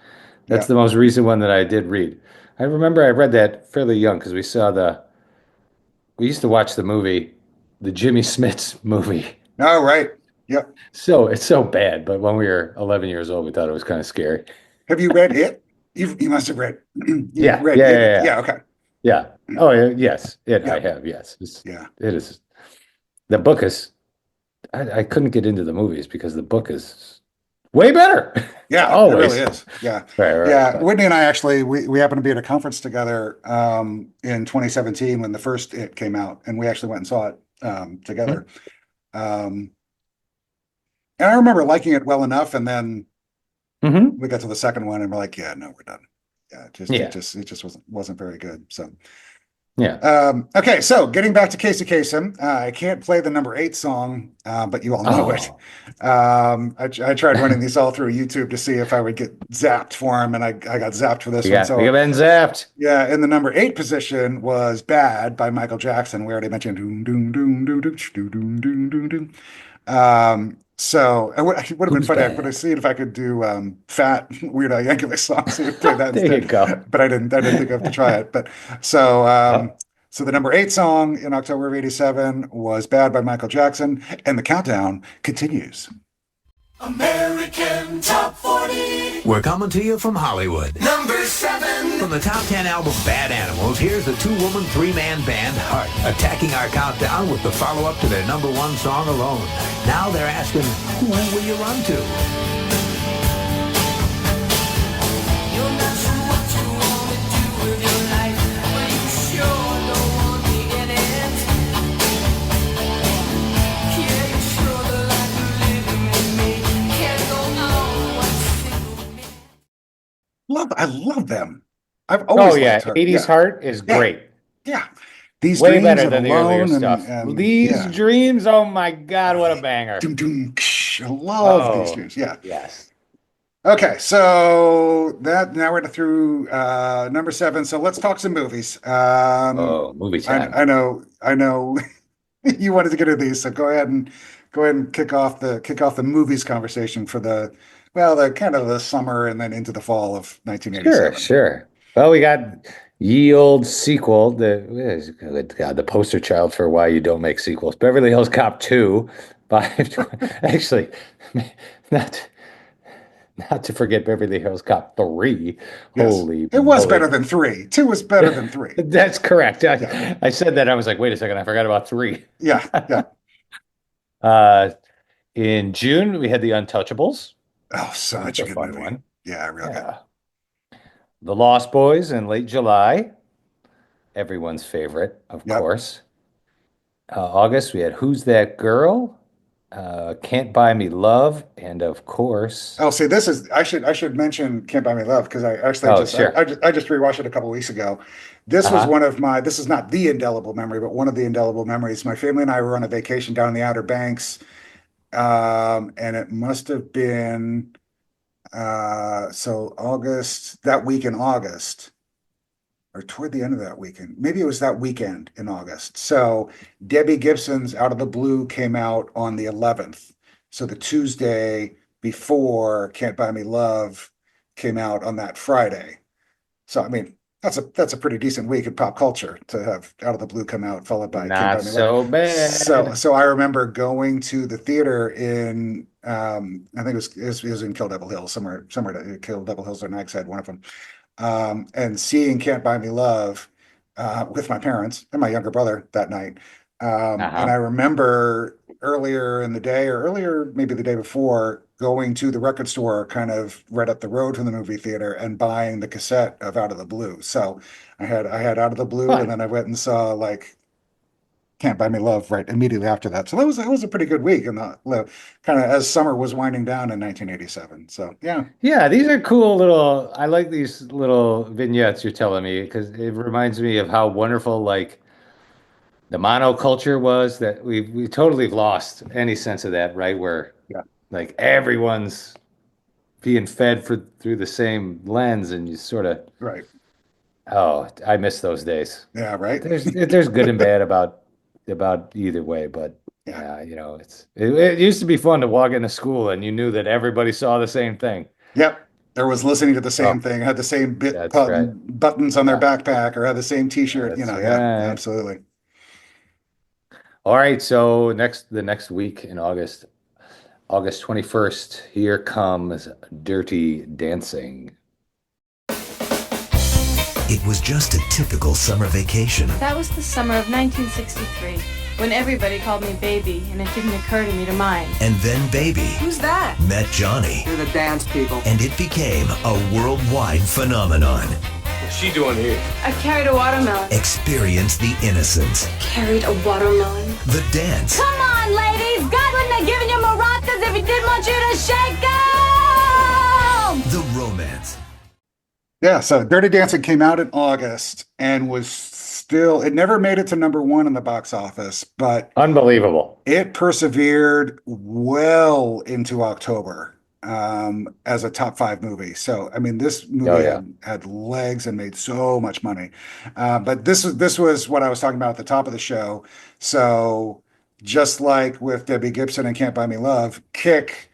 That's Yeah. the most recent one that I did read. I remember I read that fairly young because we used to watch the movie, the Jimmy Smits movie. Oh, right. Yep. So it's so bad, but when we were 11 years old, we thought it was kind of scary. Have you read it? You must have read. You've Yeah, read yeah, it. yeah, yeah. Yeah. Okay. Yeah. Oh, yeah, yes. Yeah. I have, yes. Yeah. It is. The book is, I couldn't get into the movies because the book is way better. Yeah, it Always. really is. Yeah. Right. Yeah. But- Whitney and I actually we happened to be at a conference together in 2017 when the first It came out, and we actually went and saw it together. And I remember liking it well enough, and then Mhm. we got to the second one and we're like, yeah, no, we're done. Yeah, Yeah. it just wasn't very good. So Yeah. okay, so getting back to Casey Kasem, I can't play the number 8 song, but you all know it. I tried running these all through YouTube to see if I would get zapped for him, and I got zapped for this one. So We got been zapped. yeah, in the number 8 position was "Bad" by Michael Jackson. We already mentioned doom doom doom doom doom doom doom doom doom. So it would have been Who's funny. I bad? would have seen if I could do Fat Weird Al Yankovic songs. So play that There you instead. go. But I didn't think of to try it. But so so the number 8 song in October of '87 was "Bad" by Michael Jackson, and the countdown continues. American Top 40. We're coming to you from Hollywood. Number 7. From the top 10 album Bad Animals, here's the 2-woman, 3-man band Heart, attacking our countdown with the follow-up to their number 1 song, Alone. Now they're asking, who will you run to? You're not sure what you want to do with your life, but you sure don't want me in it. Yeah, you sure the life you're living with me can't go on one single minute. I love them. I've always Oh, yeah. liked Heart. 80s Yeah. Heart is Yeah. great. Yeah. These Way dreams better of than the earlier Alone stuff. and These yeah. dreams, oh my God, what a banger. Doom, doom, ksh. I love these Oh, dreams. Yeah. yes. Okay, so now we're through number 7. So let's talk some movies. Movie time. I know you wanted to get into these, so go ahead and kick off the movies conversation for the kind of the summer and then into the fall of 1987. Sure. Well, we got ye old sequel, the poster child for why you don't make sequels. Beverly Hills Cop 2 by actually not to forget Beverly Hills Cop 3. Yes. Holy It was moly. better than 3. 2 was better than 3. That's correct. I said that. I was like, wait a second, I forgot about 3. Yeah. In June, we had The Untouchables. Oh, such a good fun movie. one. Yeah, real good. Yeah. The Lost Boys in late July. Everyone's favorite, of Yep. course. August, we had Who's That Girl? Can't Buy Me Love, and of course, Oh, see, this is I should mention "Can't Buy Me Love" because I actually sure. I just rewatched it a couple weeks ago. This was Uh-huh. one of my. This is not the indelible memory, but one of the indelible memories. My family and I were on a vacation down in the Outer Banks, and it must have been so August, that week in August, or toward the end of that weekend. Maybe it was that weekend in August. So Debbie Gibson's "Out of the Blue" came out on the 11th. So the Tuesday before "Can't Buy Me Love" came out on that Friday. So I mean, that's a pretty decent week in pop culture to have "Out of the Blue" come out followed by "Can't not Buy Me so Love." bad. So I remember going to the theater in I think it was in Kill Devil Hills, somewhere Kill Devil Hills or INXS, one of them. And seeing "Can't Buy Me Love" with my parents and my younger brother that night. And I remember earlier in the day, or earlier maybe the day before, going to the record store kind of right up the road from the movie theater and buying the cassette of "Out of the Blue." So I had "Out of the Blue," Fun. and then I went and saw "Can't Buy Me Love" right immediately after that. So that was a pretty good week, and kind of as summer was winding down in 1987. So yeah. Yeah, these are cool little. I like these little vignettes you're telling me because it reminds me of how wonderful the monoculture was, that we totally lost any sense of that, right? Where Yeah. like everyone's being fed through the same lens, and you sort of, Right. oh, I miss those days. Yeah, right. There's good and bad about either way, but Yeah. it used to be fun to walk into school and you knew that everybody saw the same thing. Yep. or was listening to the same thing, had the same That's right. buttons on their backpack, or had the same T-shirt. That's Yeah, right. absolutely. All right, so the next week in August, August 21st, here comes Dirty Dancing. It was just a typical summer vacation. That was the summer of 1963, when everybody called me baby, and it didn't occur to me to mind. And then Baby Who's that? met Johnny, They're the dance people. and it became a worldwide phenomenon. What's she doing here? I carried a watermelon. Experience the innocence, Carried a watermelon? the dance, Come on, ladies! God wouldn't have given you maracas if he didn't want you to shake them! the romance. Yeah, so Dirty Dancing came out in August and was still, it never made it to #1 in the box office, but Unbelievable. it persevered well into October as a top 5 movie. So, I mean, this movie had legs and made so much money. But this was what I was talking about at the top of the show. So, just like with Debbie Gibson and Can't Buy Me Love, Kick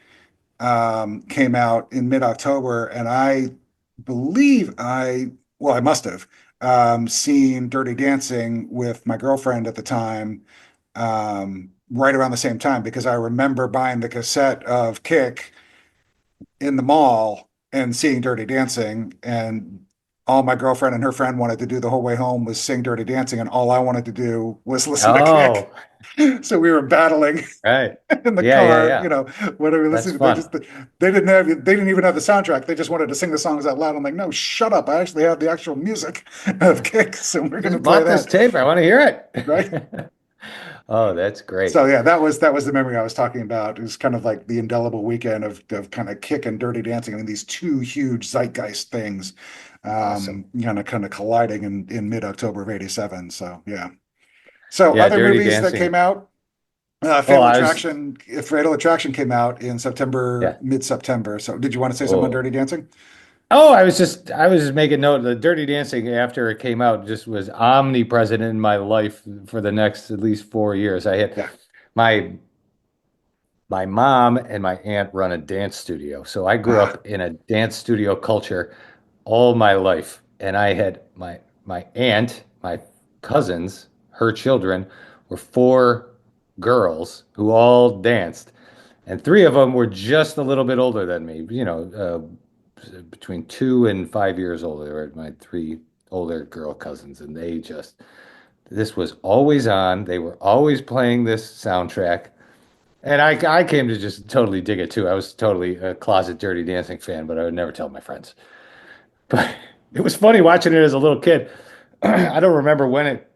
came out in mid-October, and I believe I must have seen Dirty Dancing with my girlfriend at the time, right around the same time, because I remember buying the cassette of Kick in the mall and seeing Dirty Dancing, and all my girlfriend and her friend wanted to do the whole way home was sing Dirty Dancing, and all I wanted to do was listen to Kick. So we were battling Right. in the Yeah, car, yeah. you know, what are we That's listening to? They didn't even have the soundtrack. They just wanted to sing the songs out loud. I'm like, no, shut up. I actually have the actual music of Kick, so we're going to play Bought this that. tape. I want to hear it. Right? Oh, that's great. So yeah, that was the memory I was talking about. It was kind of like the indelible weekend of kind of Kick and Dirty Dancing. I mean, these two huge zeitgeist things, Awesome. kind of colliding in mid-October of '87. So yeah. So Yeah, other Dirty movies that Dancing. came out. Fatal Attraction came out in September, mid-September. So did you want to say something on Dirty Dancing? Oh, I was just making note. The Dirty Dancing, after it came out, just was omnipresent in my life for the next at least 4 years. I had my mom and my aunt run a dance studio, so I grew up in a dance studio culture all my life. And I had my aunt, my cousins, her children were 4 girls who all danced, and 3 of them were just a little bit older than me, between 2 and 5 years older. They were my 3 older girl cousins, and this was always on. They were always playing this soundtrack, and I came to just totally dig it too. I was totally a closet Dirty Dancing fan, but I would never tell my friends. But it was funny watching it as a little kid. I don't remember when it,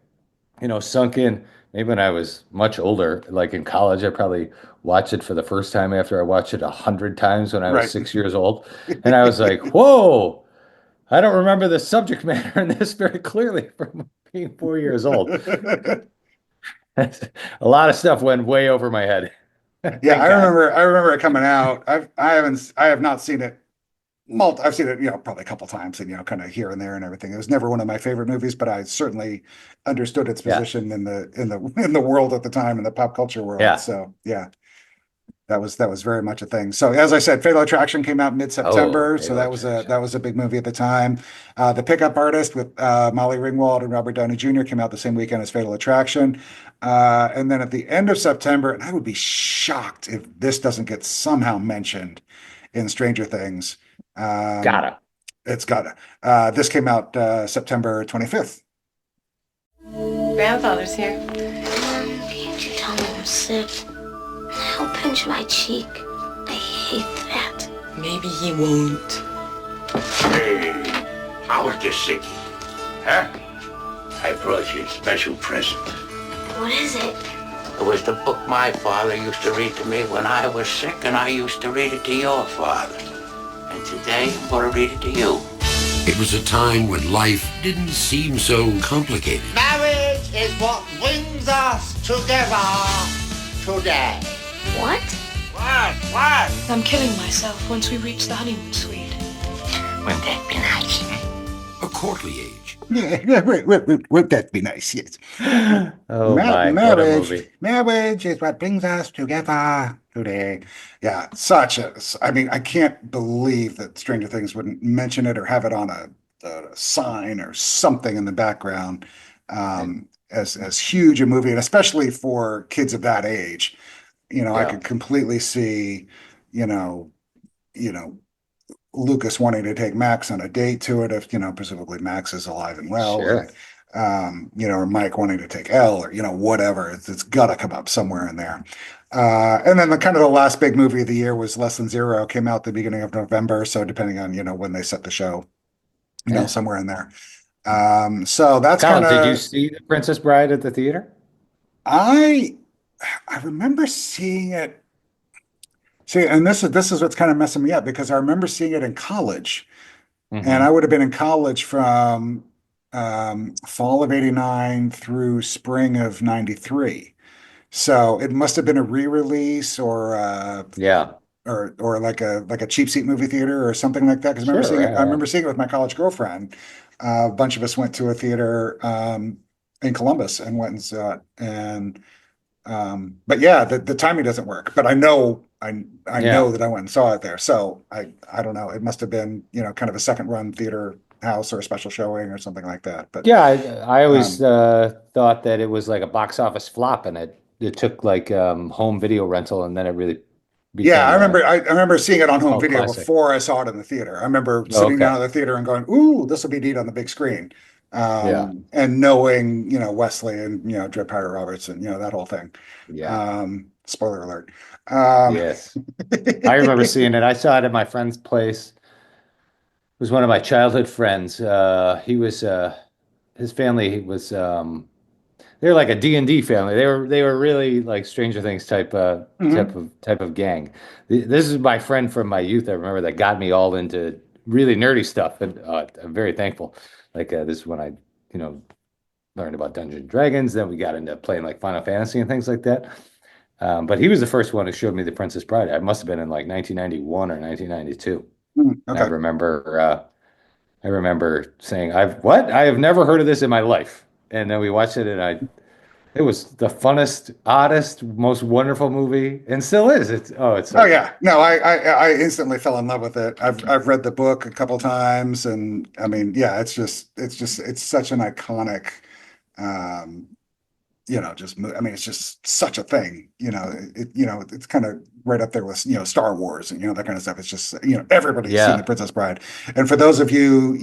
sunk in. Maybe when I was much older, like in college, I probably watched it for the first time after I watched it 100 times when I was 6 years old. And I was like, whoa, I don't remember the subject matter in this very clearly from being 4 years old. A lot of stuff went way over my head. Yeah, I remember it coming out. I have not seen it. I've seen it, probably a couple times, and kind of here and there and everything. It was never one of my favorite movies, but I certainly understood its position in the world at the time, in the pop culture world. Yeah. So yeah, that was very much a thing. So as I said, Fatal Attraction came out mid-September, so that was a big movie at the time. The Pickup Artist with Molly Ringwald and Robert Downey Jr. came out the same weekend as Fatal Attraction, and then at the end of September, and I would be shocked if this doesn't get somehow mentioned in Stranger Things. It's gotta. This came out September 25th. Grandfather's here. Can't you tell me I'm sick? He'll pinch my cheek. I hate that. Maybe he won't. Hey, how was this sickie? Huh? I brought you a special present. What is it? It was the book my father used to read to me when I was sick, and I used to read it to your father. And today, I'm going to read it to you. It was a time when life didn't seem so complicated. Marriage is what brings us together today. What? What? I'm killing myself once we reach the honeymoon suite. Wouldn't that be nice? A courtly age. Yeah, would that be nice? Yes. Oh my, what a movie. Marriage is what brings us together today. Yeah, such a. I mean, I can't believe that Stranger Things wouldn't mention it or have it on a sign or something in the background. As huge a movie, and especially for kids of that age, I could completely see, you know, Lucas wanting to take Max on a date to it if, presumably Max is alive and well. Sure. Or Mike wanting to take Elle or, whatever. It's got to come up somewhere in there. And then the last big movie of the year was Less Than Zero, came out the beginning of November. So depending on, when they set the show, somewhere in there. So that's Collin, kind of. did you see The Princess Bride at the theater? I remember seeing it. See, and this is what's kind of messing me up because I remember seeing it in college, and I would have been in college from fall of '89 through spring of '93. So it must have been a re-release or or like a cheap seat movie theater or something like that. Because I remember seeing it. I remember seeing it with my college girlfriend. A bunch of us went to a theater in Columbus and went and saw it. And but yeah, the timing doesn't work. But I know know that I went and saw it there. So I don't know. It must have been kind of a second run theater house or a special showing or something like that. But yeah, I always thought that it was like a box office flop, and it took like home video rental, and then it really became. Yeah, I remember seeing it on home video classic. before I saw it in the theater. I remember sitting down in the theater and going, "Ooh, this will be neat on the big screen." And knowing, Wesley and, Dread Pirate Roberts and, that whole thing. Yeah. Spoiler alert. Yes. I remember seeing it. I saw it at my friend's place. It was one of my childhood friends. He was, his family was, they were like a D&D family. They were really like Stranger Things type of gang. This is my friend from my youth. I remember that got me all into really nerdy stuff. And I'm very thankful. Like this is when I, learned about Dungeons and Dragons. Then we got into playing like Final Fantasy and things like that. But he was the first one who showed me The Princess Bride. I must have been in like 1991 or 1992. Okay. I remember saying, I have never heard of this in my life. And then we watched it, and it was the funnest, oddest, most wonderful movie, and still is. Oh yeah, no, I instantly fell in love with it. I've read the book a couple times, and I mean, yeah, it's such an iconic, it's just such a thing. It's kind of right up there with Star Wars and that kind of stuff. It's just everybody's seen The Princess Bride, and for those of you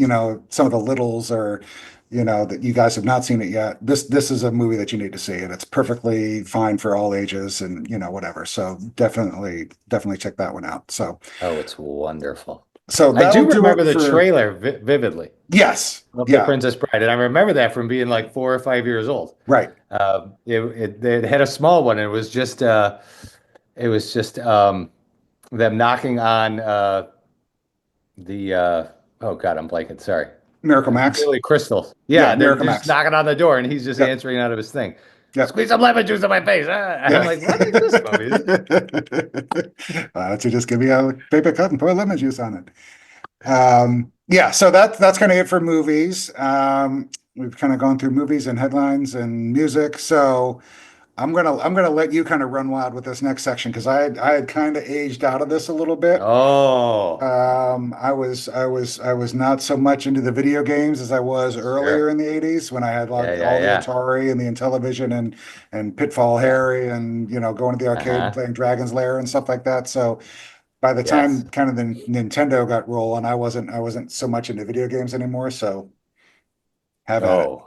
some of the littles or that you guys have not seen it yet, this is a movie that you need to see, and it's perfectly fine for all ages and whatever. So definitely check that one out. So it's wonderful. So I do remember the trailer vividly. Yes, of The Princess Bride, and I remember that from being like 4 or 5 years old. Right. It had a small one. And it was just them knocking on the oh God, I'm blanking. Sorry. Miracle Max. Billy Crystal. Yeah, they're Miracle just Max. knocking on the door, and he's just answering out of his thing. Squeeze some lemon juice on my face. I'm like, what is this movie? Why don't you just give me a paper cup and pour lemon juice on it? So that's kind of it for movies. We've kind of gone through movies and headlines and music. So I'm gonna let you kind of run wild with this next section because I had kind of aged out of this a little bit. Oh. I was not so much into the video games as I was earlier in the 80s when I had all the Atari and the Intellivision and Pitfall Harry and going to the arcade and playing Dragon's Lair and stuff like that. So by the time kind of the Nintendo got rolling, I wasn't so much into video games anymore. So have at it.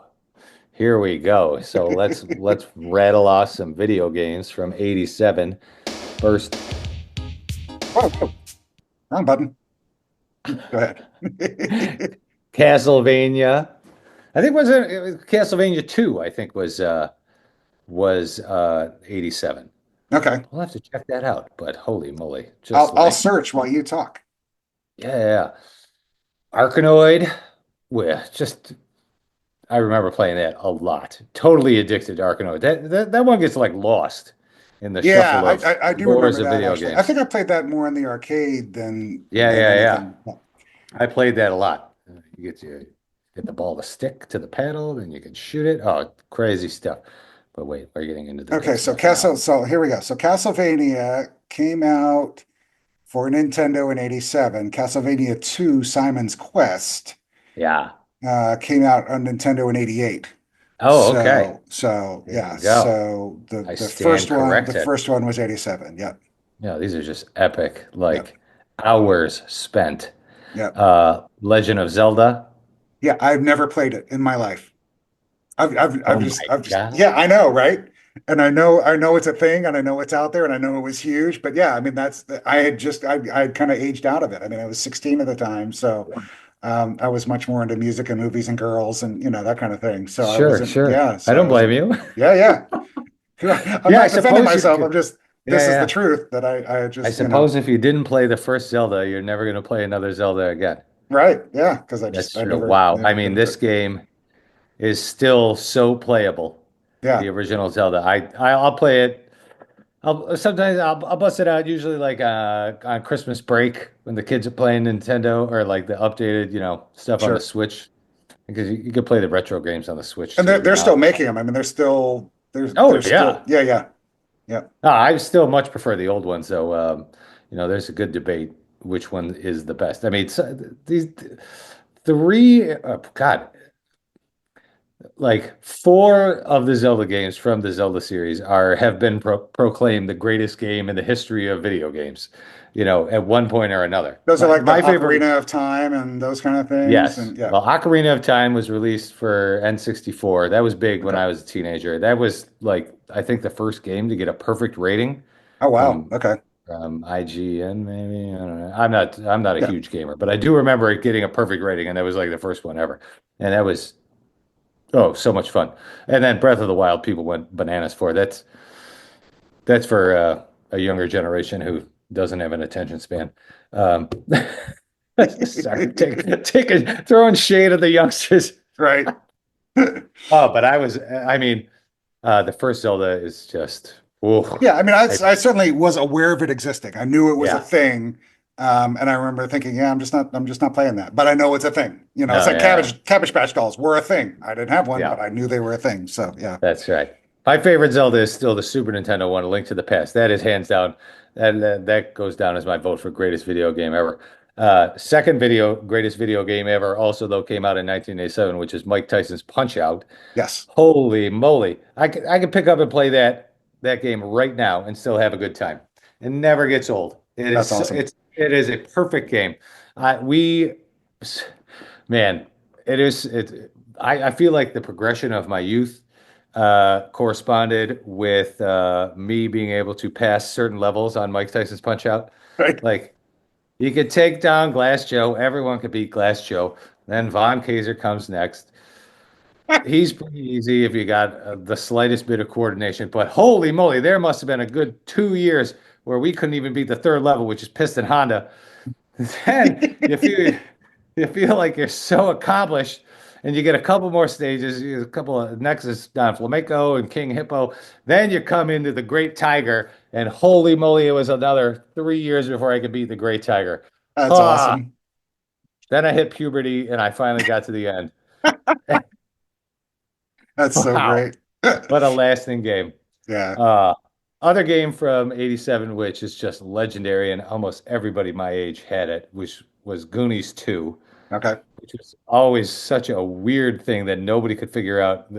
Here we go. So let's rattle off some video games from '87. First. Oh, wrong button. Go ahead. Castlevania. I think it was Castlevania 2, I think was 87. Okay. We'll have to check that out, but holy moly. I'll search while you talk. Yeah. Arkanoid. Well, I remember playing that a lot. Totally addicted to Arkanoid. That one gets like lost in the shuffle of I do remember that. Video games. I think I played that more in the arcade than Yeah. I played that a lot. You get get the ball to stick to the paddle, then you can shoot it. Oh, crazy stuff. But wait, we're getting into the Okay, good so stuff now. So here we go. So Castlevania came out for Nintendo in '87. Castlevania 2, Simon's Quest, Yeah. came out on Nintendo in '88. Oh, okay. So There yeah. you go. So I the stand the corrected. first one was '87. Yep. Yeah, these are just epic, Yep. like hours spent. Yep. Legend of Zelda. Yeah, I've never played it in my life. Oh my I've just, God. yeah, I know, right? And I know it's a thing, and I know it's out there, and I know it was huge. But yeah, I mean, I had kind of aged out of it. I mean, I was 16 at the time, so I was much more into music and movies and girls and that kind of thing. So I Sure, wasn't, sure. yeah. I So I don't was, blame you. yeah, yeah. I'm Yeah, I not defending suppose you myself. could. This Yeah, is the yeah. truth that I I just, suppose if you didn't play the first Zelda, you're never going to play another Zelda again. right, yeah, because That's I true. Wow. I mean, never this took, game is still so playable. The yeah, original Zelda. I'll play it. I'll bust it out usually like on Christmas break when the kids are playing Nintendo or like the updated, stuff on the sure. Switch because you can play the retro games on the Switch And too they're still now. making them. I mean, Oh they're still, yeah. yeah, yeah, yeah. I still much prefer the old ones though. There's a good debate which one is the best. I mean, these three, God, like four of the Zelda games from the Zelda series have been proclaimed the greatest game in the history of video games, at one point or another. Those are like the My favorite, Ocarina of Time and those kind of things. yes. And yeah, Well, Ocarina of Time was released for N64. That was big when okay. I was a teenager. That was like I think the first game to get a perfect rating Oh wow, from okay, IGN maybe. I don't know. I'm not a yeah. huge gamer, but I do remember it getting a perfect rating, and that was like the first one ever. And that was oh, so much fun. And then Breath of the Wild, people went bananas for. That's for a younger generation who doesn't have an attention span. Um, sorry, throwing shade at the youngsters. Right. Oh, but I mean, the first Zelda is just, oh, Yeah, I mean, I certainly was aware of it existing. I knew it was a yeah. thing, and I remember thinking, yeah, I'm just not playing that. But I know it's a thing. It's No, like yeah, Cabbage Patch dolls were a thing. I didn't have one, yeah, but I knew they were a thing. So yeah, that's right. My favorite Zelda is still the Super Nintendo one, A Link to the Past. That is hands down, that goes down as my vote for greatest video game ever. Second greatest video game ever, also though came out in 1987, which is Mike Tyson's Punch Out. yes, Holy moly. I could pick up and play that game right now and still have a good time. It never gets old. that's awesome. It is a perfect game. We man, I feel like the progression of my youth corresponded with me being able to pass certain levels on Mike Tyson's Punch Out. Right. Like you could take down Glass Joe, everyone could beat Glass Joe. Then Von Kaiser comes next. He's pretty easy if you got the slightest bit of coordination. But holy moly, there must have been a good 2 years where we couldn't even beat the third level, which is Piston Honda. Then you feel like you're so accomplished, and you get a couple more stages, a couple of Nexus Don Flamenco and King Hippo. Then you come into the Great Tiger, and holy moly, it was another 3 years before I could beat the Great Tiger. That's awesome. Then I hit puberty, and I finally got to the end. That's so Wow. great. What a lasting game. Yeah. Other game from 87, which is just legendary, and almost everybody my age had it, which was Goonies 2, Okay. which was always such a weird thing that nobody could figure out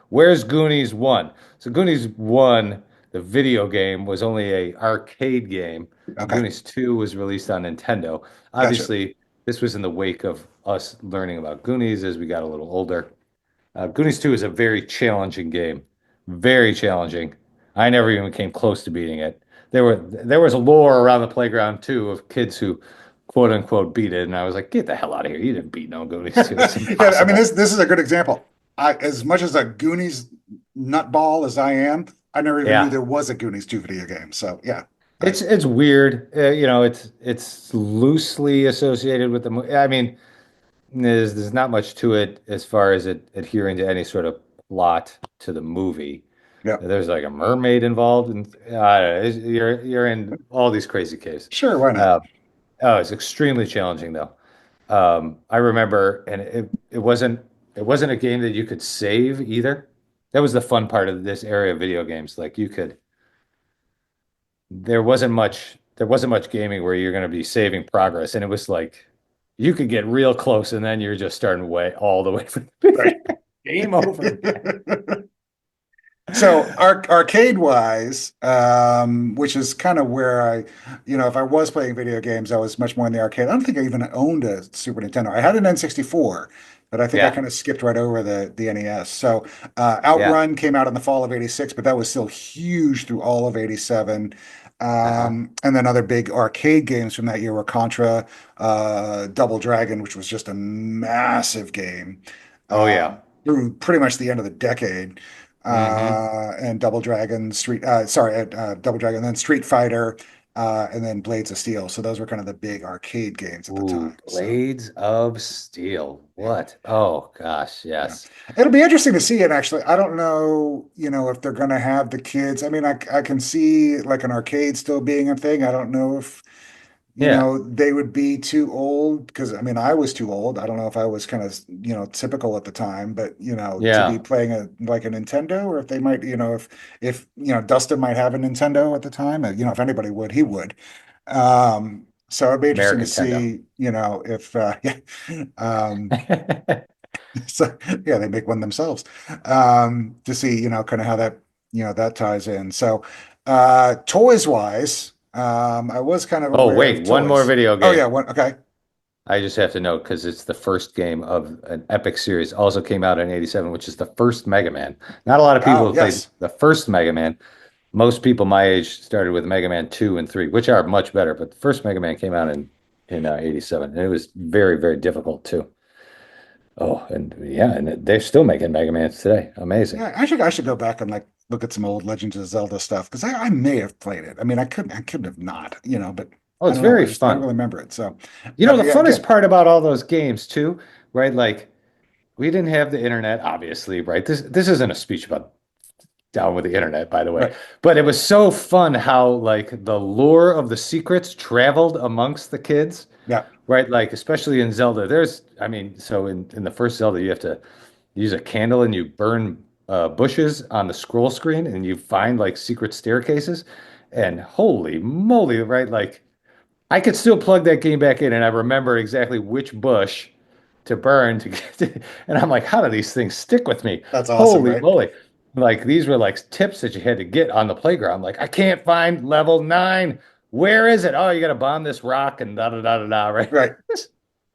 where's Goonies 1? So Goonies 1, the video game, was only a arcade game. Okay. Goonies 2 was released on Nintendo. Obviously, this was in the wake of us learning about Goonies as we got a little older. Goonies 2 is a very challenging game. Very challenging. I never even came close to beating it. There was a lore around the playground too of kids who quote unquote beat it, and I was like, get the hell out of here. You didn't beat no Goonies 2. It's Yeah, I mean, impossible. this is a good example. As much as a Goonies nutball as I am, I never even knew Yeah. there was a Goonies 2 video game. So yeah, It's weird. It's loosely associated with the movie. I mean, there's not much to it as far as it adhering to any sort of plot to the movie. yeah, There's like a mermaid involved, and I don't know, you're in all these crazy cases. sure, why not? Oh, it's extremely challenging though. I remember, and it wasn't a game that you could save either. That was the fun part of this area of video games. Like there wasn't much gaming where you're going to be saving progress, and it was like you could get real close, and then you're just starting way all the way from Right. game over. So arcade wise, which is kind of where if I was playing video games, I was much more in the arcade. I don't think I even owned a Super Nintendo. I had an N64, but I think I Yeah, kind of skipped right over the NES. So yeah, Outrun came out in the fall of '86, but that was still huge through all of '87. uh-huh. And then other big arcade games from that year were Contra, Double Dragon, which was just a massive game Oh yeah. through pretty much the end of the decade. Hmm. And Double Dragon, then Street Fighter, and then Blades of Steel. So those were kind of the big arcade games at the Ooh, time. So Blades of Steel. yeah, What? Oh gosh, yeah. yes. It'll be interesting to see it actually. I don't know, if they're going to have the kids. I mean, I can see like an arcade still being a thing. I don't know if Yeah, they would be too old because I mean, I was too old. I don't know if I was kind of, typical at the time, but to be yeah. playing like a Nintendo, or if they might, if Dustin might have a Nintendo at the time, if anybody would, he would. So it'd be interesting to American Nintendo. see, if yeah, um, so yeah, they make one themselves. To see, kind of how that, that ties in. So, toys wise, I was kind of Oh, aware of wait, one more toys. video Oh game. yeah, one. Okay. I just have to note because it's the first game of an epic series. Also came out in '87, which is the first Mega Man. Not a lot of people Oh have played yes. the first Mega Man. Most people my age started with Mega Man 2 and 3, which are much better, but the first Mega Man came out in '87, and it was very, very difficult too. Oh, and yeah, and they're still making Mega Mans today. Amazing. Yeah, I should go back and like look at some old Legends of Zelda stuff because I may have played it. I mean, I couldn't have not, but Oh, I it's don't know. very I don't fun. really remember it. So, The yeah, funnest again, part about all those games too, right? Like we didn't have the internet, obviously, right? This isn't a speech about down with the internet, by the way. right. But it was so fun how like the lore of the secrets traveled amongst the kids, Yeah, right? Like especially in Zelda, I mean, so in the first Zelda, you have to use a candle and you burn bushes on the scroll screen and you find like secret staircases. And holy moly, right? Like I could still plug that game back in and I remember exactly which bush to burn to get to, and I'm like, how do these things stick with me? that's awesome, Holy right? moly. Like these were like tips that you had to get on the playground. Like, I can't find level 9. Where is it? Oh, you gotta bomb this rock and da da da da da, right? Right.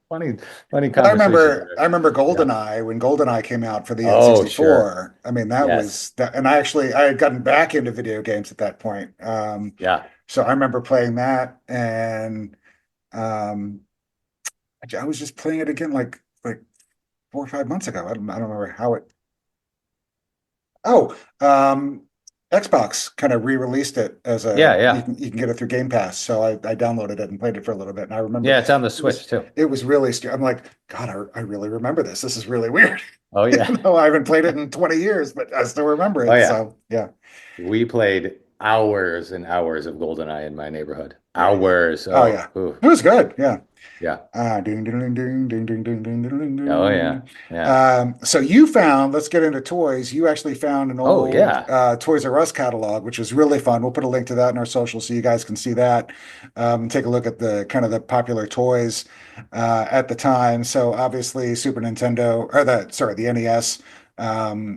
Funny, funny But I conversations remember, there. I remember Yeah. GoldenEye when GoldenEye came out for the Oh, sure. N64. I mean, that Yes. was that, and I had gotten back into video games at that point. Yeah. So I remember playing that, and um, I was just playing it again like 4 or 5 months ago. I don't remember how it. Oh, Xbox kind of re-released it as Yeah, you can get it through Game Pass. So I downloaded it and played it for a little bit, and I remember yeah. It's on the it was Switch too. it was really I'm like, God, I really remember this. This is really weird. Oh yeah. I haven't played it in 20 years, but I still remember Oh it. yeah. So yeah, We played hours and hours of GoldenEye in my neighborhood. yeah, yeah. Hours. Oh Oh, yeah, ooh, it was good. Yeah. yeah. Ding, ding, ding, ding, ding, ding, ding, ding, ding, Oh ding, yeah. ding. Yeah. So you found, let's get into toys. You actually found an Oh old yeah. Toys R Us catalog, which was really fun. We'll put a link to that in our social so you guys can see that. Take a look at the kind of the popular toys at the time. So obviously Super Nintendo, or the NES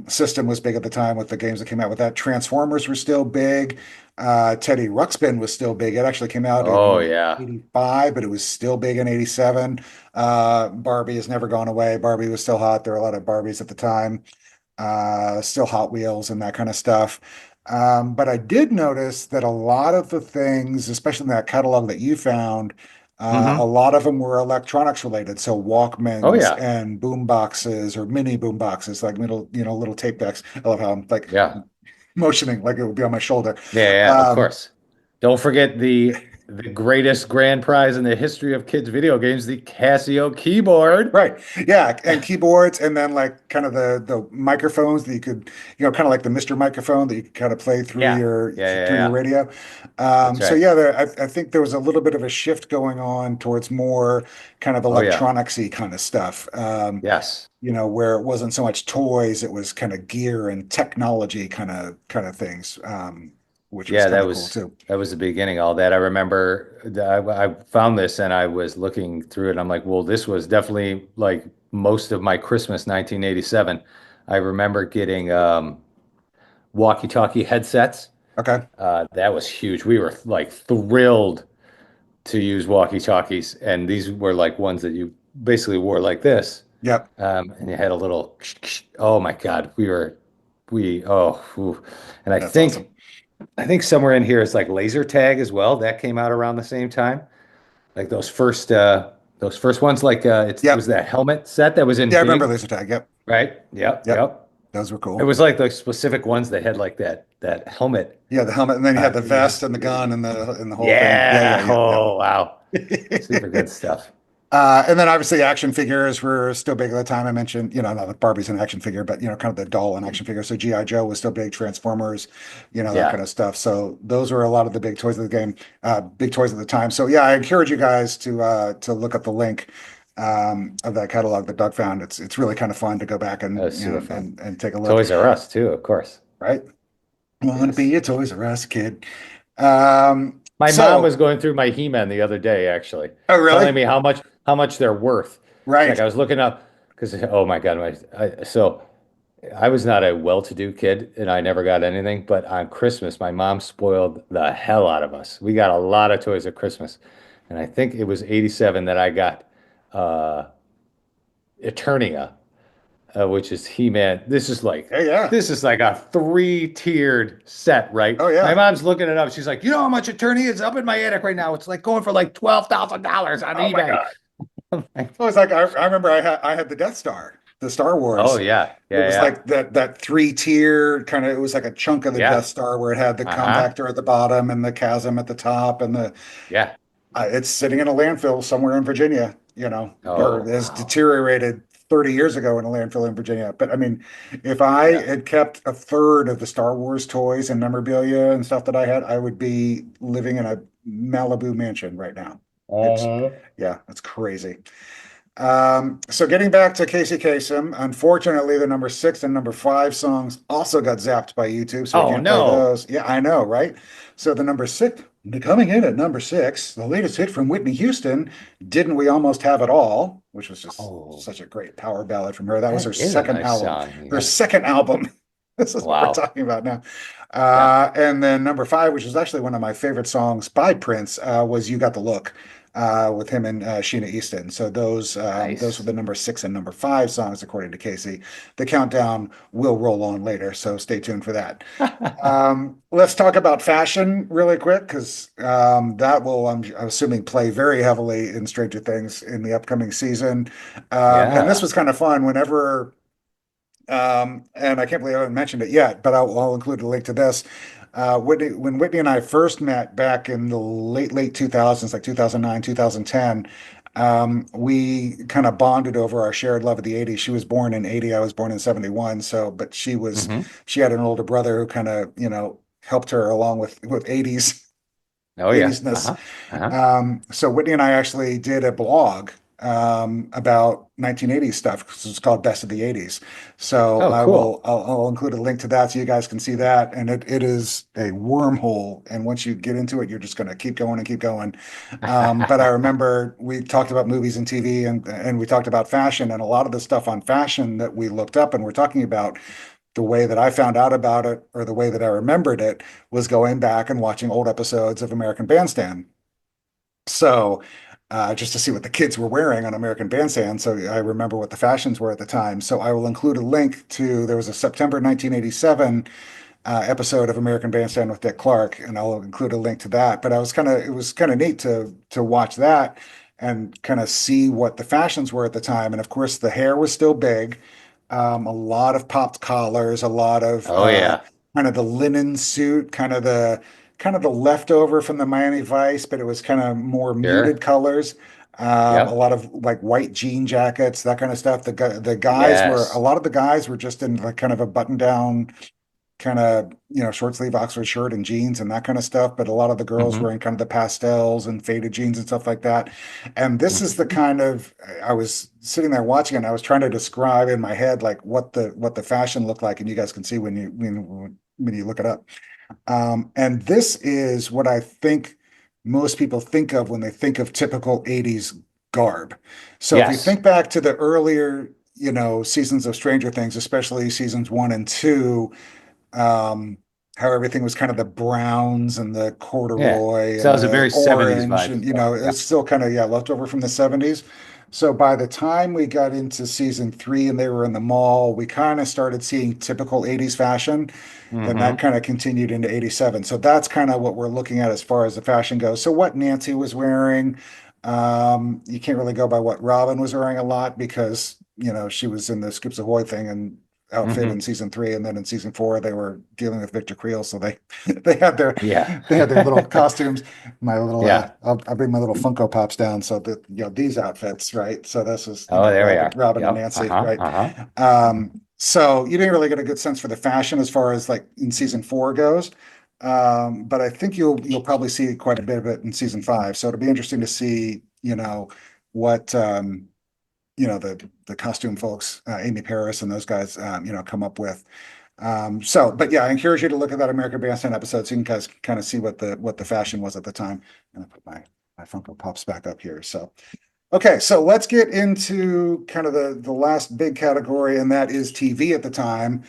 system was big at the time with the games that came out with that. Transformers were still big. Teddy Ruxpin was still big. It actually came out Oh in yeah. 85, but it was still big in 87. Barbie has never gone away. Barbie was still hot. There were a lot of Barbies at the time. Still Hot Wheels and that kind of stuff. But I did notice that a lot of the things, especially in that catalog that you found, a Hmm. lot of them were electronics related. So Oh Walkmans yeah. and boom boxes or mini boom boxes, like little tape decks. I love how I'm like Yeah. motioning like it would be on my shoulder. Yeah, yeah, of Um, course. Don't forget the greatest grand prize in the history of kids video games, the Casio keyboard. Right. Yeah, and keyboards, and then like kind of the microphones that you could, kind of like the Mr. Microphone that you could kind of play through Yeah. your Yeah, through your yeah. radio. That's So right. yeah, I think there was a little bit of a shift going on towards more kind of Oh yeah. electronicsy kind of stuff. Yes. Where it wasn't so much toys, it was kind of gear and technology kind of things, which was Yeah, kind of cool too. that was the beginning of all that. I remember I found this and I was looking through it and I'm like, well, this was definitely like most of my Christmas 1987. I remember getting walkie-talkie headsets. Okay. That was huge. We were like thrilled to use walkie-talkies, and these were like ones that you basically wore like this. Yep. And you had a little, oh my God, whew. And That's awesome. I think somewhere in here is like laser tag as well. That came out around the same time. Like those first ones, like it Yep. was that helmet set that was in Yeah, I remember big, laser tag. Yep. right? Yep, Yep. yep. Those were It cool. was like the specific ones that had like that helmet. Yeah, the helmet, and then you had the Yeah. vest and the gun and the whole thing. Yeah. Yeah. Oh, wow. Super good stuff. And then obviously action figures were still big at the time. I mentioned, not that Barbie's an action figure, but kind of the doll and action figure. So G.I. Joe was still big, Transformers, that Yeah. kind of stuff. So those were a lot of the big toys of the game, big toys at the time. So yeah, I encourage you guys to look up the link of that catalog that Doug found. It's really kind of fun to go back and That was super fun. and take a look. Toys R Us too, of course. Right? Want to Yes. be a Toys R Us kid. My So- mom was going through my He-Man the other day, actually. Oh, really? Telling me how much they're worth. Right. Like I was looking up because oh my God, so I was not a well-to-do kid and I never got anything, but on Christmas my mom spoiled the hell out of us. We got a lot of toys at Christmas. And I think it was 87 that I got Eternia, which is He-Man. Yeah, yeah. This is like a thritiered set, right? Oh, yeah. My mom's looking it up. She's like, you know how much Eternia is up in my attic right now? It's like going for like $12,000 on Oh my eBay. God. It was like I remember I had the Death Star, the Star Wars. Oh yeah, It yeah, was yeah. like that three-tier kind of, it was like a chunk of the Yeah. Death Star where it had the Uh-huh. compactor at the bottom and the chasm at the top, and Yeah. it's sitting in a landfill somewhere in Virginia, or Oh, it's wow. deteriorated 30 years ago in a landfill in Virginia. But I mean, if I Yeah. had kept a third of the Star Wars toys and memorabilia and stuff that I had, I would be living in a Malibu mansion right now. Yeah, that's crazy. So getting back to Casey Kasem, unfortunately, the number 6 and number 5 songs also got zapped by YouTube, so we Oh, can't play no. those. Yeah, I know, right? So the number 6, coming in at number 6, the latest hit from Whitney Houston, "Didn't We Almost Have It All," which was just Oh. such a great power ballad from her. That was her That is a second nice album. song, Her yeah. second album. This is what Wow. we're talking about now. Yeah. And then number 5, which is actually one of my favorite songs by Prince, was "You Got the Look," with him and Sheena Easton. So those Nice. were the number 6 and number 5 songs, according to Casey. The countdown will roll on later, so stay tuned for that. Let's talk about fashion really quick, because that will, I'm assuming, play very heavily in Stranger Things in the upcoming season. And this Yeah. was kind of fun whenever. And I can't believe I haven't mentioned it yet, but I'll include a link to this. When Whitney and I first met back in the late 2000s, like 2009, 2010, we kind of bonded over our shared love of the 80s. She was born in 80, I was born in 71. So, but she had an older brother who kind of, helped her along with 80s. Oh yeah. 80s-ness. Uh-huh. So Whitney and I actually did a blog about 1980s stuff, 'cause it's called Best of the 80s. So Oh, cool. I'll include a link to that so you guys can see that. And it is a wormhole. And once you get into it, you're just going to keep going and keep going. But I remember we talked about movies and TV, and we talked about fashion, and a lot of the stuff on fashion that we looked up and we're talking about. The way that I found out about it, or the way that I remembered it, was going back and watching old episodes of American Bandstand. So, just to see what the kids were wearing on American Bandstand. So I remember what the fashions were at the time. So I will include a link to, there was a September 1987 episode of American Bandstand with Dick Clark, and I'll include a link to that. But it was kind of neat to watch that and kind of see what the fashions were at the time. And of course, the hair was still big. A lot of popped collars, a lot of Oh yeah. kind of the linen suit, kind of kind of the leftover from the Miami Vice, but it was kind of more muted colors. A lot of like white jean jackets, that kind of stuff. The guys were, a lot of the guys were just in like kind of a button down kind of, short sleeve Oxford shirt and jeans and that kind of stuff. But a lot of the girls were in kind of the pastels and faded jeans and stuff like that. And this is the kind of, I was sitting there watching it and I was trying to describe in my head, like what the fashion looked like. And you guys can see when you look it up. And this is what I think most people think of when they think of typical 80s garb. So if you think back to the earlier, seasons of Stranger Things, especially seasons 1 and 2, how everything was kind of the browns and the corduroy. So it was a very 70s vibe. And, it's still kind of, left over from the 70s. So by the time we got into season 3 and they were in the mall, we kind of started seeing typical 80s fashion. And that kind of continued into 87. So that's kind of what we're looking at as far as the fashion goes. So what Nancy was wearing, you can't really go by what Robin was wearing a lot because, she was in the Skips Ahoy thing and outfit in season 3, and then in season 4 they were dealing with Victor Creel, so they had their little costumes. My little I'll bring my little Funko Pops down so that these outfits, right? So this is Robin and Nancy, right? So you didn't really get a good sense for the fashion as far as like in season 4 goes, but I think you'll probably see quite a bit of it in season 5. So it'll be interesting to see what the costume folks, Amy Paris and those guys, come up with. But I encourage you to look at that American Bandstand episode so you can guys kind of see what the fashion was at the time. And I put my Funko Pops back up here. So, okay, so let's get into kind of the last big category, and that is TV at the time.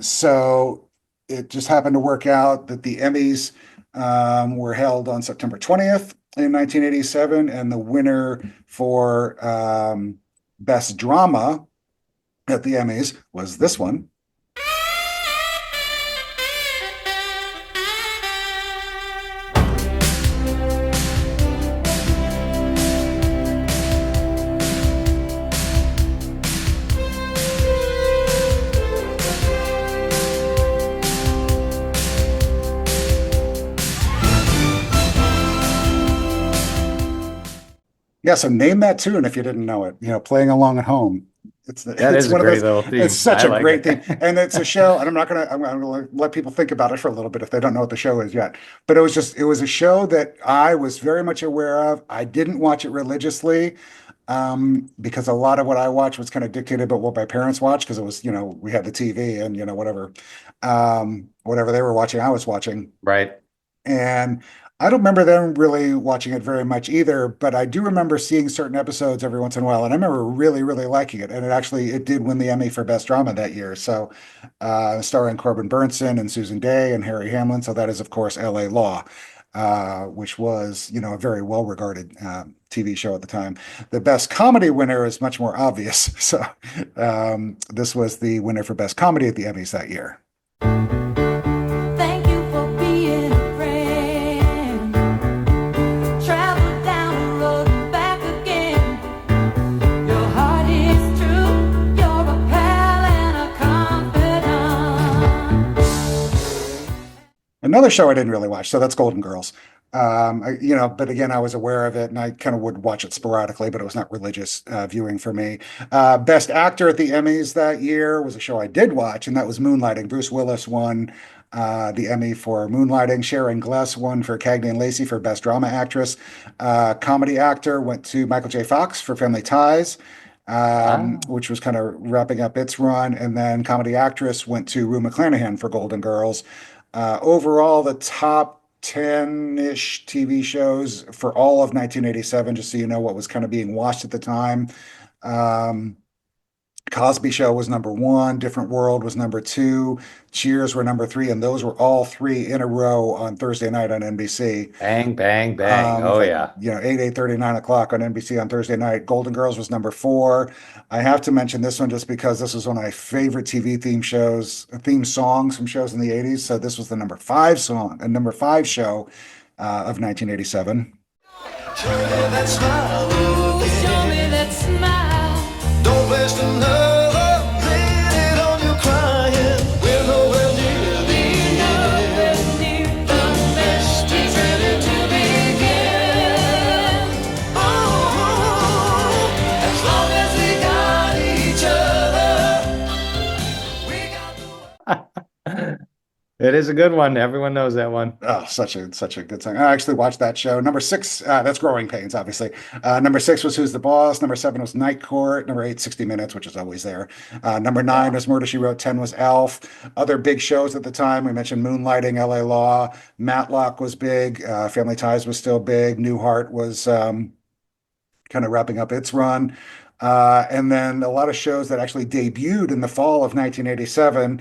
So it just happened to work out that the Emmys were held on September 20th. In 1987, and the winner for Best Drama at the Emmys was this one. Yeah, so name that tune if you didn't know it. Playing along at home. It's one of those, little theme. It's such a great theme, and it's a show. And I'm gonna let people think about it for a little bit if they don't know what the show is yet. But it was a show that I was very much aware of. I didn't watch it religiously because a lot of what I watched was kind of dictated by what my parents watched because it was we had the TV and whatever they were watching, I was watching. Right. And I don't remember them really watching it very much either, but I do remember seeing certain episodes every once in a while, and I remember really, really liking it. And it did win the Emmy for Best Drama that year. So, starring Corbin Burnson and Susan Day and Harry Hamlin. So that is, of course, L.A. Law, which was, a very well-regarded TV show at the time. The Best Comedy winner is much more obvious. So, this was the winner for Best Comedy at the Emmys that year. Another show I didn't really watch, so that's Golden Girls. But again, I was aware of it and I kind of would watch it sporadically, but it was not religious viewing for me. Best Actor at the Emmys that year was a show I did watch, and that was Moonlighting. Bruce Willis won the Emmy for Moonlighting. Sharon Gless won for Cagney and Lacey for Best Drama Actress. Comedy Actor went to Michael J. Fox for Family Ties. Which was kind of wrapping up its run. And then Comedy Actress went to Rue McClanahan for Golden Girls. Overall, the top 10-ish TV shows for all of 1987, just so you know what was kind of being watched at the time. Cosby Show was number 1, Different World was number 2, Cheers were number 3, and those were all 3 in a row on Thursday night on NBC. Bang, bang, bang. 8:30, 9 o'clock on NBC on Thursday night. Golden Girls was number 4. I have to mention this one just because this was one of my favorite TV theme songs from shows in the 80s. So this was the number 5 show of 1987. Show me that smile. Show me that smile. Don't waste another minute on you crying. We're nowhere near the end. It is a good one. Everyone knows that one. Oh, such a good song. I actually watched that show. Number 6, that's Growing Pains, obviously. Number 6 was Who's the Boss. Number 7 was Night Court. Number 8, 60 Minutes, which is always there. Number 9 was Murder, She Wrote. 10 was Elf. Other big shows at the time, we mentioned Moonlighting, LA Law. Matlock was big. Family Ties was still big. Newhart was kind of wrapping up its run. And then a lot of shows that actually debuted in the fall of 1987.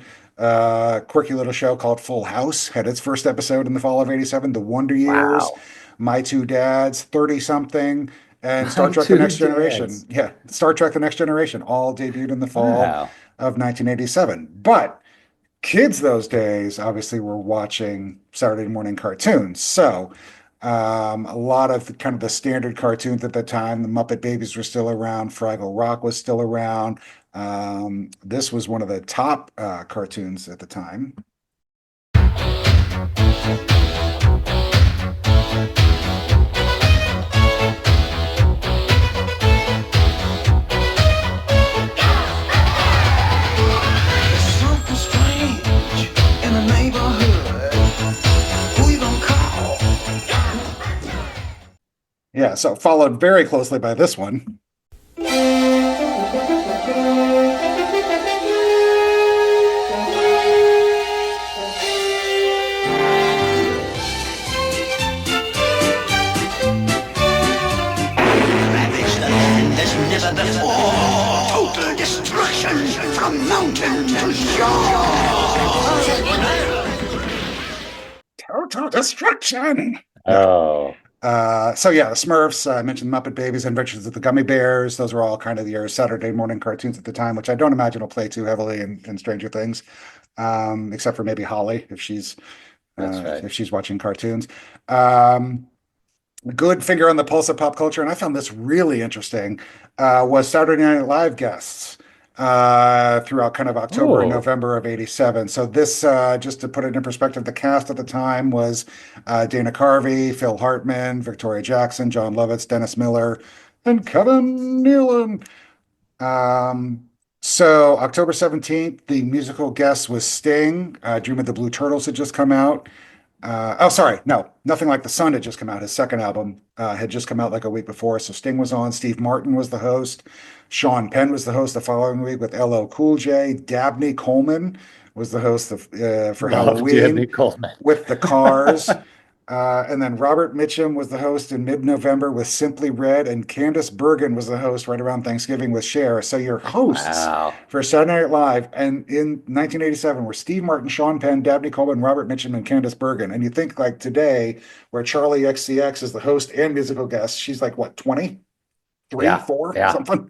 Quirky little show called Full House had its first episode in the fall of 87. The Wonder Years, Wow. My Two Dads, 30 something, and Star My Trek The Two Next Generation. Dads. Yeah, Star Trek The Next Generation all debuted in the fall Wow. of 1987. But kids those days obviously were watching Saturday morning cartoons. So a lot of kind of the standard cartoons at the time, the Muppet Babies were still around, Fraggle Rock was still around. This was one of the top cartoons at the time. Something strange in the neighborhood. Who you gonna call? Yeah, so followed very closely by this one. Ravage the land as never before. Total destruction from mountain to shore. Total destruction. Oh. So yeah, the Smurfs, I mentioned Muppet Babies, Adventures of the Gummy Bears. Those were all kind of your Saturday morning cartoons at the time, which I don't imagine will play too heavily in Stranger Things, except for maybe Holly if she's That's right. if she's watching cartoons. Good finger on the pulse of pop culture, and I found this really interesting, was Saturday Night Live guests throughout kind of October and Oh. November of 87. So this, just to put it in perspective, the cast at the time was Dana Carvey, Phil Hartman, Victoria Jackson, John Lovitz, Dennis Miller, and Kevin Nealon. So October 17th, the musical guest was Sting. Dream of the Blue Turtles had just come out. Oh, sorry. No, Nothing Like the Sun had just come out. His second album had just come out like a week before. So Sting was on. Steve Martin was the host. Sean Penn was the host the following week with LL Cool J. Dabney Coleman was the host for Love Halloween Dabney Coleman. with the Cars. And then Robert Mitchum was the host in mid-November with Simply Red, and Candace Bergen was the host right around Thanksgiving with Cher. So your hosts Wow. for Saturday Night Live and in 1987 were Steve Martin, Sean Penn, Dabney Coleman, Robert Mitchum, and Candace Bergen. And you think like today, where Charlie XCX is the host and musical guest, she's like what, 20? 3, Yeah, 4, yeah. something.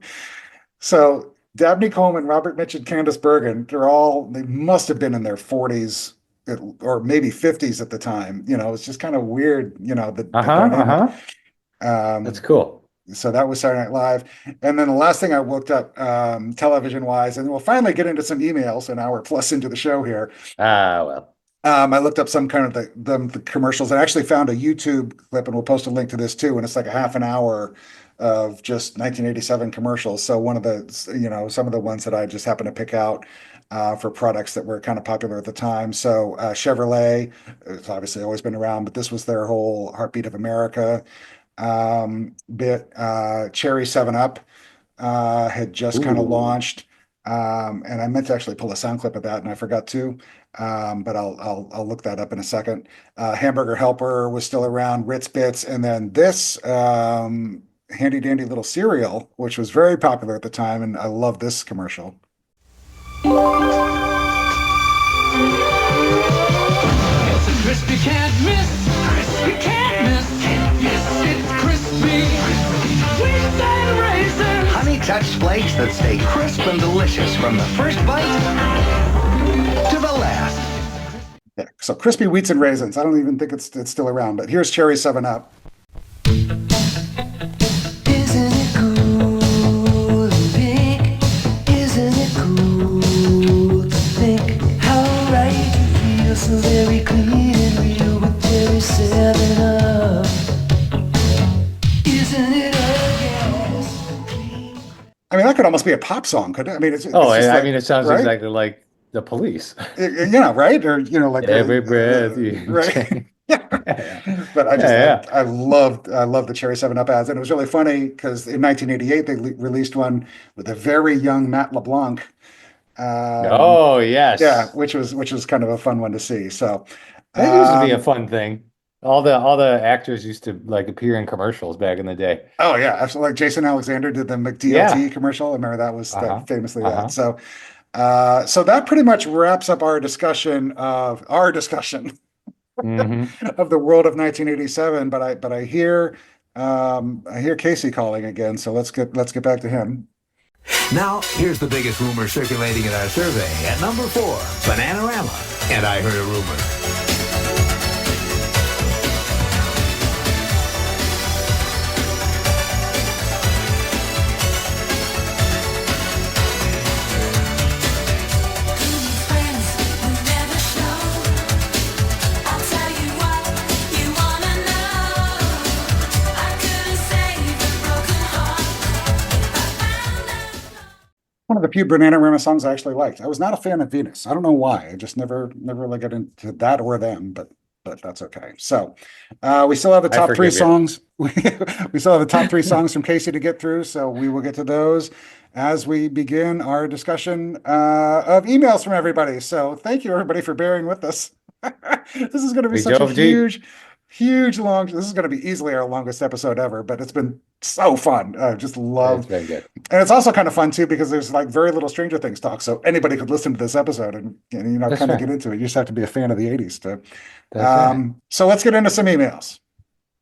So Dabney Coleman, Robert Mitchum, Candace Bergen, they must have been in their 40s or maybe 50s at the time. It's just kind of weird, the dynamic. That's cool. So that was Saturday Night Live. And then the last thing I looked up television wise, and we'll finally get into some emails an hour plus into the show here. Well. I looked up some kind of the commercials and actually found a YouTube clip, and we'll post a link to this too. And it's like a half an hour of just 1987 commercials. So one of the, some of the ones that I just happened to pick out for products that were kind of popular at the time. So Chevrolet, it's obviously always been around, but this was their whole Heartbeat of America bit. Cherry 7-Up had just kind of launched. And I meant to actually pull a sound clip of that, and I forgot to. But I'll look that up in a second. Hamburger Helper was still around, Ritz Bits, and then this handy dandy little cereal, which was very popular at the time, and I love this commercial. It's a crisp you can't miss. You can't miss. It's crispy. Sweet and raisin. Honey Touch Flakes that stay crisp and delicious from the first bite to the last. Yeah, so crispy wheats and raisins. I don't even think it's still around, but here's Cherry 7-Up. Isn't it cool and pink? Isn't it cool to think how right you feel so very clean and real with Cherry 7-Up? Isn't it a I mean, that could almost be a pop song, couldn't it? I mean, it's I just mean, it sounds right? exactly like the police. Right? Or like Every breath you right. take. But Yeah. I loved the Cherry 7 Up ads, and it was really funny because in 1988 they released one with a very young Matt LeBlanc. Oh, Yeah, yes. which was kind of a fun one to see. So, That used to be a fun thing. All the actors used to like appear in commercials back in the day. oh yeah, absolutely. Like Jason Alexander did the Yeah. McDLT commercial. I remember that was Uh-huh. famously that. Uh-huh. So, so that pretty much wraps up our discussion of Hmm. of the world of 1987. But I hear Casey calling again. So let's get back to him. Now, here's the biggest rumor circulating in our survey. At number 4, Bananarama. And I heard a rumor. One of the few Bananarama songs I actually liked. I was not a fan of Venus. I don't know why. I just never really got into that or them, but that's okay. So we still have the I top three forgive you. songs. We still have the top three songs from Casey to get through. So we will get to those as we begin our discussion of emails from everybody. So thank you everybody for bearing with us. This is going to be We such a dove deep. huge long. This is going to be easily our longest episode ever, but it's been so fun. I just love. It's been good. And it's also kind of fun too because there's like very little Stranger Things talk, so anybody could listen to this episode and That's kind of right. get into it. You just have to be a fan of the '80s to. That's right. So let's get into some emails.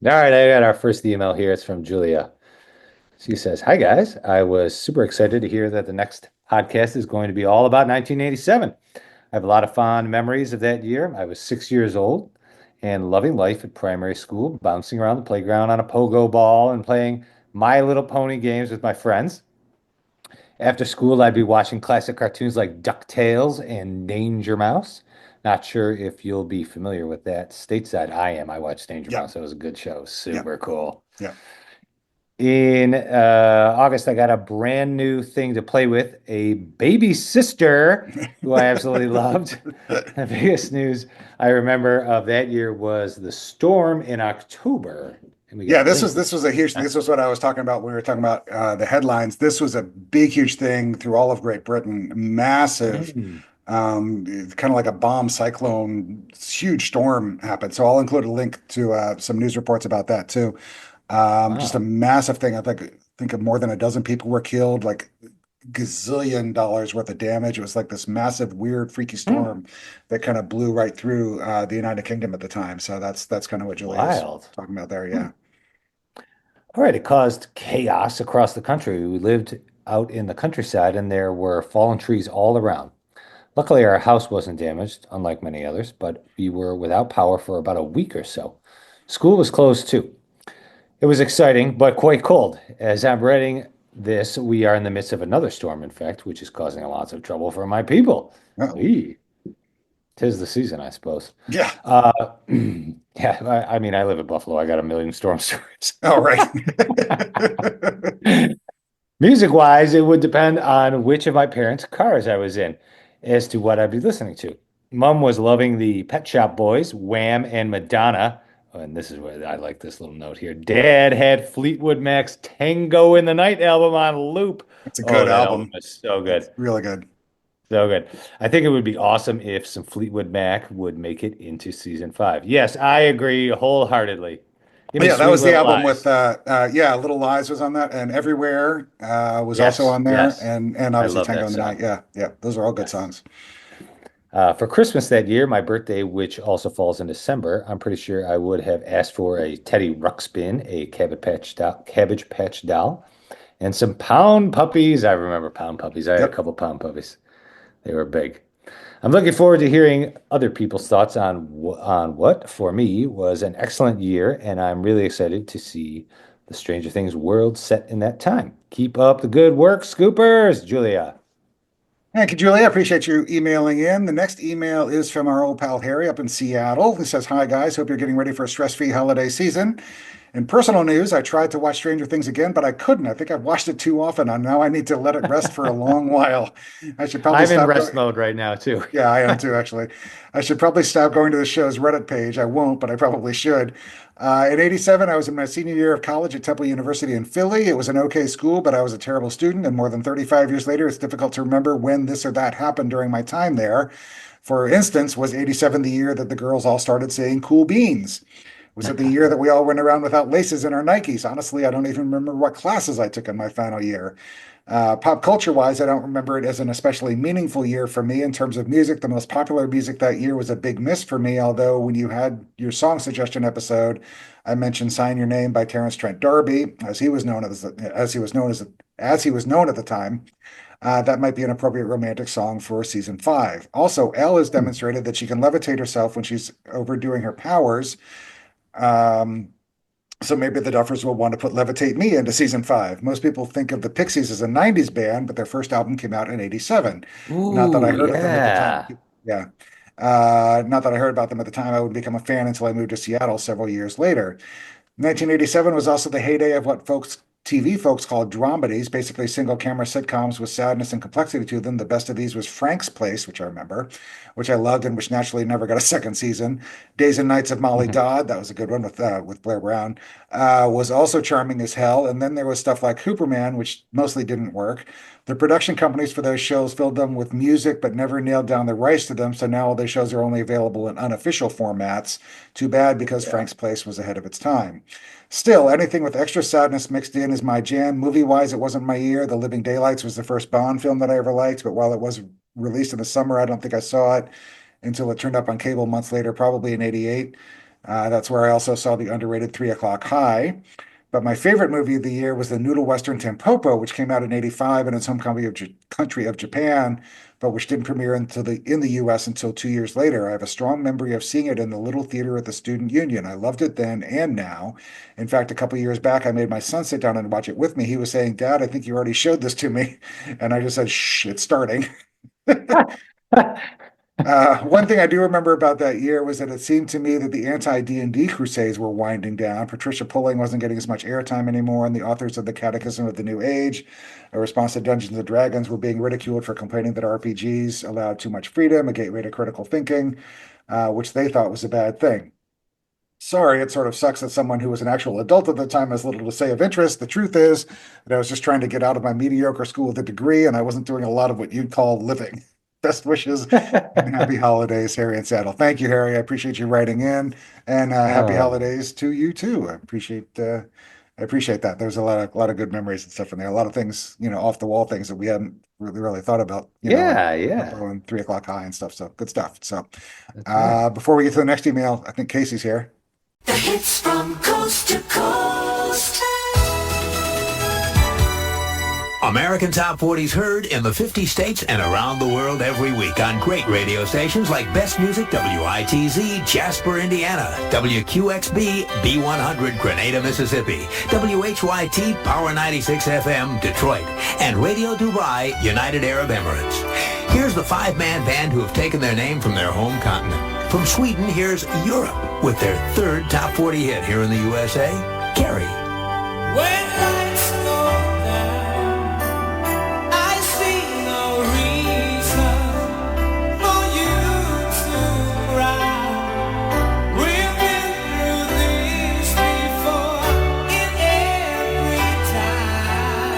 All right, I got our first email here. It's from Julia. She says, "Hi guys, I was super excited to hear that the next podcast is going to be all about 1987. I have a lot of fond memories of that year. I was 6 years old and loving life at primary school, bouncing around the playground on a pogo ball and playing My Little Pony games with my friends. After school, I'd be watching classic cartoons like DuckTales and Danger Mouse. Not sure if you'll be familiar with that. Stateside, I am. I watched Danger Yeah. Mouse. That was a good show. Super cool. Yeah. In August, I got a brand new thing to play with, a baby sister who I absolutely loved. The biggest news I remember of that year was the storm in October. And we got Yeah, a this link. was a huge. This was what I was talking about when we were talking about the headlines. This was a big, huge thing through all of Great Britain. Massive, kind of like a bomb cyclone, huge storm happened. So I'll include a link to some news reports about that too. Just a massive thing. I think of more than a dozen people were killed, like gazillion dollars worth of damage. It was like this massive, weird, freaky storm that kind of blew right through the United Kingdom at the time. So that's kind of what Julia's Wild. talking about there. Yeah. All right, it caused chaos across the country. We lived out in the countryside and there were fallen trees all around. Luckily, our house wasn't damaged, unlike many others, but we were without power for about a week or so. School was closed too. It was exciting, but quite cold. As I'm writing this, we are in the midst of another storm, in fact, which is causing lots of trouble for my people. Eee. 'Tis the season, I suppose. Yeah. Yeah, I mean, I live in Buffalo. I got a million storm stories. All right. Music-wise, it would depend on which of my parents' cars I was in as to what I'd be listening to. Mom was loving the Pet Shop Boys, Wham, and Madonna. Oh, and this is where I like this little note here. Dad had Fleetwood Mac's Tango in the Night album on loop. It's a good that album. is so good. It's really good. So good. I think it would be awesome if some Fleetwood Mac would make it into season 5. Yes, I agree wholeheartedly. Give me Yeah, that Sweet was the Little album Lies. with Little Lies was on that, and Everywhere was Yes, also on there, yes. and I obviously love Tango that in the song. Night. Yeah, those are all good songs. For Christmas that year, my birthday, which also falls in December, I'm pretty sure I would have asked for a Teddy Ruxpin, a Cabbage Patch doll, and some Pound Puppies. I remember Pound Puppies. I had a couple Pound Puppies. They were big. I'm looking forward to hearing other people's thoughts on what, for me, was an excellent year, and I'm really excited to see the Stranger Things world set in that time. Keep up the good work, Scoopers, Julia. Thank you, Julia. I appreciate you emailing in. The next email is from our old pal Harry up in Seattle. He says, "Hi, guys. Hope you're getting ready for a stress-free holiday season. In personal news, I tried to watch Stranger Things again, but I couldn't. I think I've watched it too often, and now I need to let it rest for a long while. I should probably I'm in stop rest mode right now too. Yeah, I am too, actually. I should probably stop going to the show's Reddit page. I won't, but I probably should. In 87, I was in my senior year of college at Temple University in Philly. It was an okay school, but I was a terrible student, and more than 35 years later, it's difficult to remember when this or that happened during my time there. For instance, was 87 the year that the girls all started saying cool beans? Was it the year that we all went around without laces in our Nikes? Honestly, I don't even remember what classes I took in my final year. Pop culture wise, I don't remember it as an especially meaningful year for me in terms of music. The most popular music that year was a big miss for me, although when you had your song suggestion episode, I mentioned Sign Your Name by Terence Trent D'Arby, as he was known at the time. That might be an appropriate romantic song for season 5. Also, Elle has demonstrated that she can levitate herself when she's overdoing her powers. So maybe the Duffers will want to put Levitate Me into season 5. Most people think of the Pixies as a 90s band, but their first album came out in 87. Not that I heard of them at the time. Yeah. Not that I heard about them at the time. I would become a fan until I moved to Seattle several years later. 1987 was also the heyday of what TV folks called dramedies, basically single camera sitcoms with sadness and complexity to them. The best of these was Frank's Place, which I remember, which I loved and which naturally never got a second season. Days and Nights of Molly Dodd, that was a good one with Blair Brown, was also charming as hell. And then there was stuff like Hooperman, which mostly didn't work. The production companies for those shows filled them with music, but never nailed down the rights to them. So now all their shows are only available in unofficial formats. Too bad, because Frank's Place was ahead of its time. Still, anything with extra sadness mixed in is my jam. Movie-wise, it wasn't my year. The Living Daylights was the first Bond film that I ever liked, but while it was released in the summer, I don't think I saw it until it turned up on cable months later, probably in 88. That's where I also saw the underrated 3 O'Clock High. But my favorite movie of the year was the noodle western Tampopo, which came out in 85 in its home country of Japan, but which didn't premiere in the U.S. until 2 years later. I have a strong memory of seeing it in the little theater at the Student Union. I loved it then and now. In fact, a couple of years back, I made my son sit down and watch it with me. He was saying, "Dad, I think you already showed this to me." And I just said, "Shh, it's starting." One thing I do remember about that year was that it seemed to me that the anti-D&D crusades were winding down. Patricia Pulling wasn't getting as much airtime anymore, and the authors of the Catechism of the New Age, a response to Dungeons and Dragons, were being ridiculed for complaining that RPGs allowed too much freedom, a gateway to critical thinking, which they thought was a bad thing. Sorry, it sort of sucks that someone who was an actual adult at the time has little to say of interest. The truth is that I was just trying to get out of my mediocre school with a degree, and I wasn't doing a lot of what you'd call living. Best wishes and happy holidays, Harry in Seattle. Thank you, Harry. I appreciate you writing in, and happy holidays to you too. I appreciate that. There's a lot of good memories and stuff in there. A lot of things, off the wall things that we hadn't really thought about. And 3 O'Clock High and stuff. So good stuff. So before we get to the next email, I think Casey's here. The hits from coast to coast. American Top 40s heard in the 50 states and around the world every week on great radio stations like Best Music WITZ, Jasper, Indiana, WQXB, B100, Grenada, Mississippi, WHYT, Power 96 FM, Detroit, and Radio Dubai, United Arab Emirates. Here's the 5-man band who have taken their name from their home continent. From Sweden, here's Europe with their third Top 40 hit here in the USA, Carrie. When lights go down, I see no reason for you to cry. We've been through this before in every time.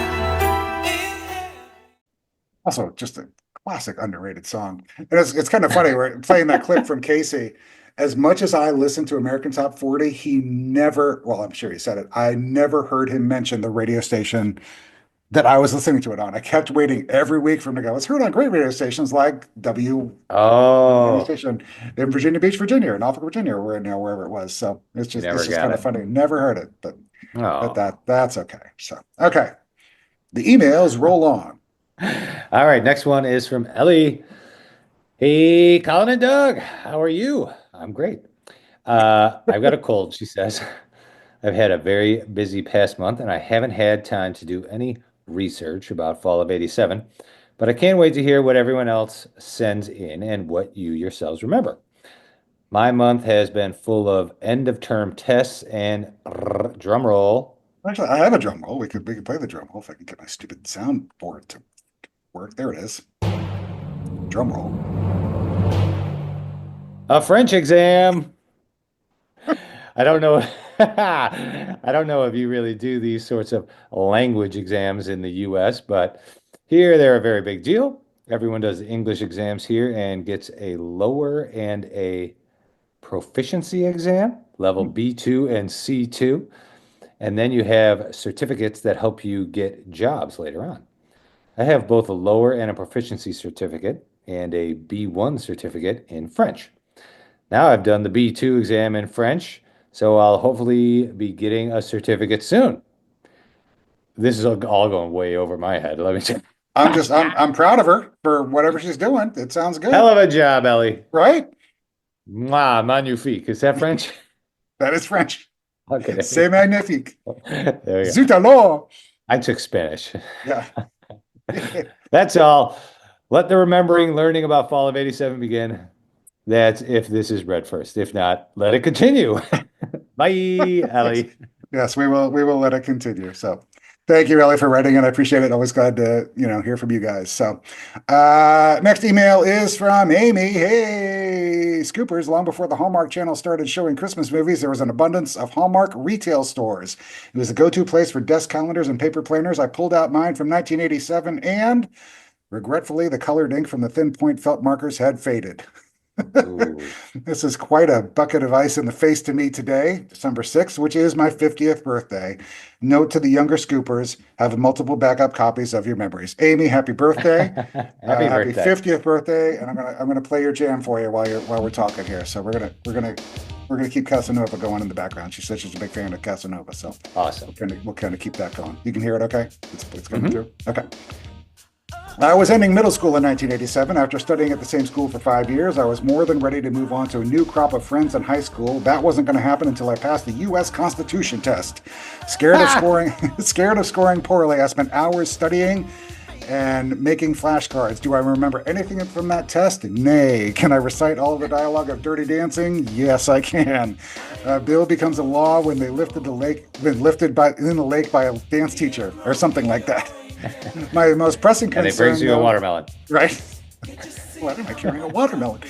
Also, just a classic underrated song. And it's kind of funny. We're playing that clip from Casey. As much as I listened to American Top 40, he never, well, I'm sure he said it, I never heard him mention the radio station that I was listening to it on. I kept waiting every week for him to go, it's heard on great radio stations like radio station in Virginia Beach, Virginia, or Norfolk, Virginia, or wherever it was. So it's just kind of funny. Never heard it, but that's okay. So, okay. The emails roll on. All right, next one is from Ellie. Hey, Collin and Doug, how are you? I'm great. I've got a cold, she says. I've had a very busy past month, and I haven't had time to do any research about fall of 87, but I can't wait to hear what everyone else sends in and what you yourselves remember. My month has been full of end of term tests and drum roll. Actually, I have a drum roll. We could play the drum roll if I can get my stupid soundboard to work. There it is. Drum roll. A French exam. I don't know. I don't know if you really do these sorts of language exams in the US, but here they're a very big deal. Everyone does the English exams here and gets a lower and a proficiency exam, level B2 and C2. And then you have certificates that help you get jobs later on. I have both a lower and a proficiency certificate and a B1 certificate in French. Now I've done the B2 exam in French, so I'll hopefully be getting a certificate soon. This is all going way over my head. Let me check. I'm proud of her for whatever she's doing. It sounds good. Hell of a job, Ellie. Right? Mwah, magnifique. Is that French? That is French. Okay. C'est magnifique. There you go. Zut alors. I took Spanish. Yeah. That's all. Let the remembering, learning about fall of 87 begin. That's if this is read first. If not, let it continue. Bye, Ellie. Yes, we will let it continue. So thank you, Ellie, for writing it. I appreciate it. Always glad to, hear from you guys. So next email is from Amy. Hey, Scoopers, long before the Hallmark Channel started showing Christmas movies, there was an abundance of Hallmark retail stores. It was the go-to place for desk calendars and paper planners. I pulled out mine from 1987 and regretfully, the colored ink from the thin point felt markers had faded. This is quite a bucket of ice in the face to me today, December 6th, which is my 50th birthday. Note to the younger Scoopers, have multiple backup copies of your memories. Amy, happy birthday. Happy Happy birthday. 50th birthday. And I'm gonna play your jam for you while we're talking here. So we're gonna keep Casanova going in the background. She said she's a big fan of Casanova, so awesome. We'll kind of keep that going. You can hear it okay? It's coming through? Okay. I was ending middle school in 1987. After studying at the same school for 5 years, I was more than ready to move on to a new crop of friends in high school. That wasn't going to happen until I passed the U.S. Constitution test. Scared of scoring poorly, I spent hours studying and making flashcards. Do I remember anything from that test? Nay. Can I recite all of the dialogue of Dirty Dancing? Yes, I can. Bill becomes a law when they lifted in the lake by a dance teacher or something like that. My most pressing concern, and it brings you a watermelon. Right? Why am I carrying a watermelon?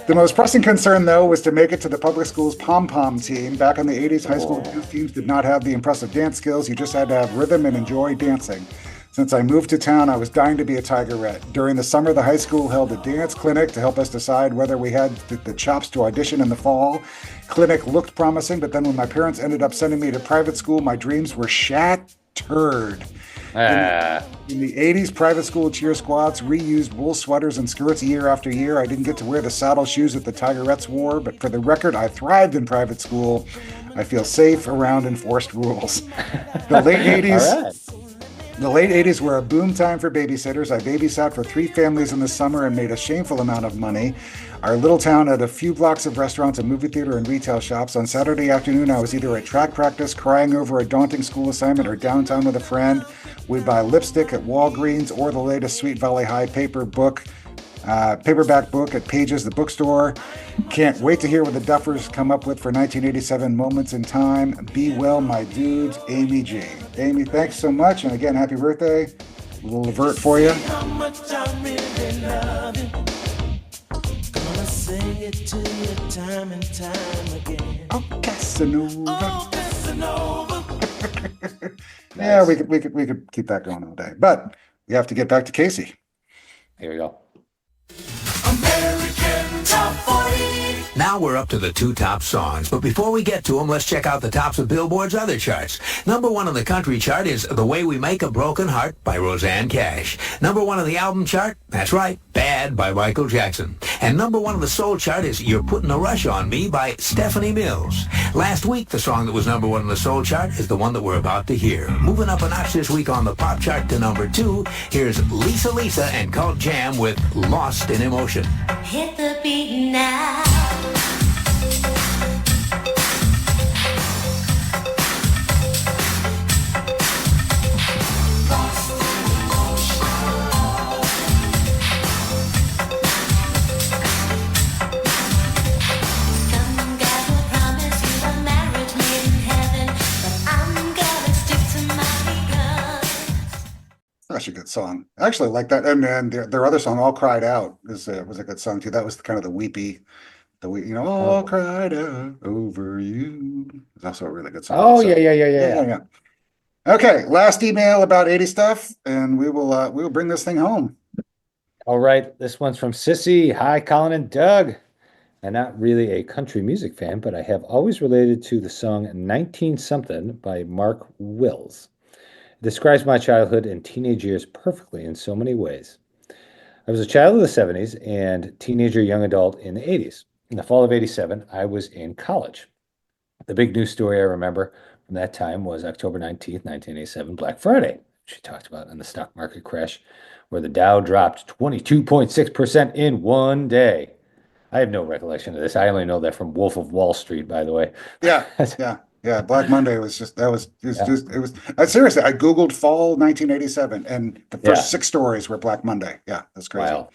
The most pressing concern, though, was to make it to the public school's pom-pom team. Back in the 80s, high school youth teams did not have the impressive dance skills. You just had to have rhythm and enjoy dancing. Since I moved to town, I was dying to be a Tigerette. During the summer, the high school held a dance clinic to help us decide whether we had the chops to audition in the fall. Clinic looked promising, but then when my parents ended up sending me to private school, my dreams were shattered. In the 80s, private school cheer squads reused wool sweaters and skirts year after year. I didn't get to wear the saddle shoes that the Tigerettes wore, but for the record, I thrived in private school. I feel safe around enforced rules. The late 80s. The late 80s were a boom time for babysitters. I babysat for 3 families in the summer and made a shameful amount of money. Our little town had a few blocks of restaurants, a movie theater, and retail shops. On Saturday afternoon, I was either at track practice, crying over a daunting school assignment, or downtown with a friend. We'd buy lipstick at Walgreens or the latest Sweet Valley High paperback book at Pages, the bookstore. Can't wait to hear what the Duffers come up with for 1987 moments in time. Be well, my dudes. Amy G. Amy, thanks so much. And again, happy birthday. A little avert for you. How much I really love you. Gonna sing it to you time and time again. Oh, Casanova. Oh, Casanova. Yeah, we could keep that going all day. But we have to get back to Casey. Here we go. American Top 40. Now we're up to the 2 top songs, but before we get to them, let's check out the tops of Billboard's other charts. Number 1 on the country chart is The Way We Make a Broken Heart by Roseanne Cash. Number 1 on the album chart, that's right, Bad by Michael Jackson. And number 1 on the soul chart is You're Putting a Rush on Me by Stephanie Mills. Last week, the song that was number 1 on the soul chart is the one that we're about to hear. Moving up a notch this week on the pop chart to number 2, here's Lisa and Cult Jam with Lost in Emotion. Hit the beat now. song. I actually like that. And then their other song, All Cried Out, was a good song too. That was kind of the weepy, All cried out over you. It's also a really good song. Oh, So, yeah. Okay, last email about 80 stuff, and we will bring this thing home. All right, this one's from Sissy. Hi, Colin and Doug. I'm not really a country music fan, but I have always related to the song 19 Something by Mark Wills. It describes my childhood and teenage years perfectly in so many ways. I was a child of the 70s and teenager young adult in the 80s. In the fall of 87, I was in college. The big news story I remember from that time was October 19th, 1987, Black Friday. She talked about in the stock market crash where the Dow dropped 22.6% in one day. I have no recollection of this. I only know that from Wolf of Wall Street, by the way. Yeah. Black Monday was just seriously, I Googled fall 1987 and the first 6 stories were Black Monday. Yeah, that's crazy. Wow.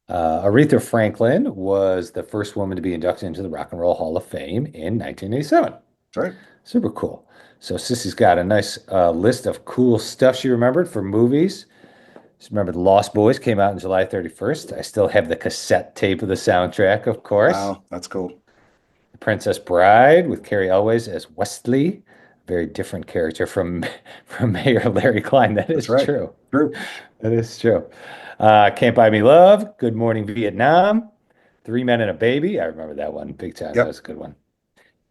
Aretha Franklin was the first woman to be inducted into the Rock and Roll Hall of Fame in 1987. That's right. Super cool. So Sissy's got a nice list of cool stuff she remembered for movies. Just remember, The Lost Boys came out on July 31st. I still have the cassette tape of the soundtrack, of course. Wow, that's cool. The Princess Bride with Carrie Elways as Westley. Very different character from Mayor Larry Klein. That is true. True. That is true. Can't Buy Me Love. Good Morning Vietnam. 3 Men and a Baby. I remember that one big time. Yep. That was a good one.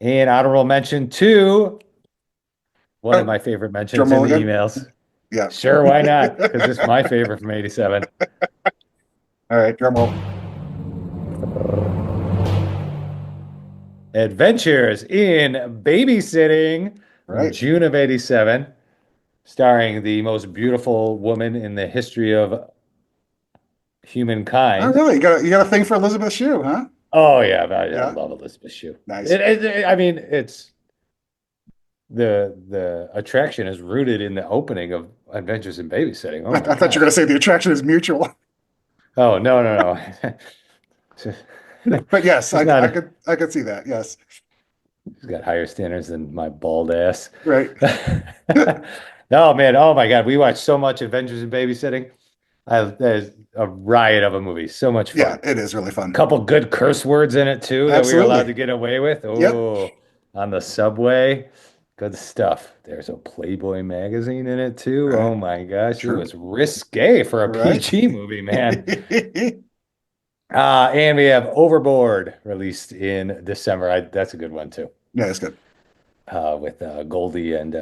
And honorable mention to one of my favorite mentions in the emails. Yeah. Sure, why not? Because it's my favorite from 87. All right, drum roll. Adventures in Babysitting from June of 87, starring the most beautiful woman in the history of humankind. Oh, really? You got a thing for Elizabeth Shue, huh? Oh, yeah. I love Elizabeth Shue. Nice. I mean, it's the attraction is rooted in the opening of Adventures in Babysitting. Oh, I thought you were going to say the attraction is mutual. Oh, no. But yes, I could see that. Yes. He's got higher standards than my bald ass. Right. No, man. Oh, my God. We watched so much Adventures in Babysitting. There's a riot of a movie. So much fun. Yeah, it is really fun. A couple good curse words in it, too, that we were allowed to get away with. Oh, on the subway. Good stuff. There's a Playboy magazine in it, too. Right. Oh, my gosh. It was risque for a PG movie, man. And we have Overboard, released in December. That's a good one, too. Yeah, it's good. With Goldie and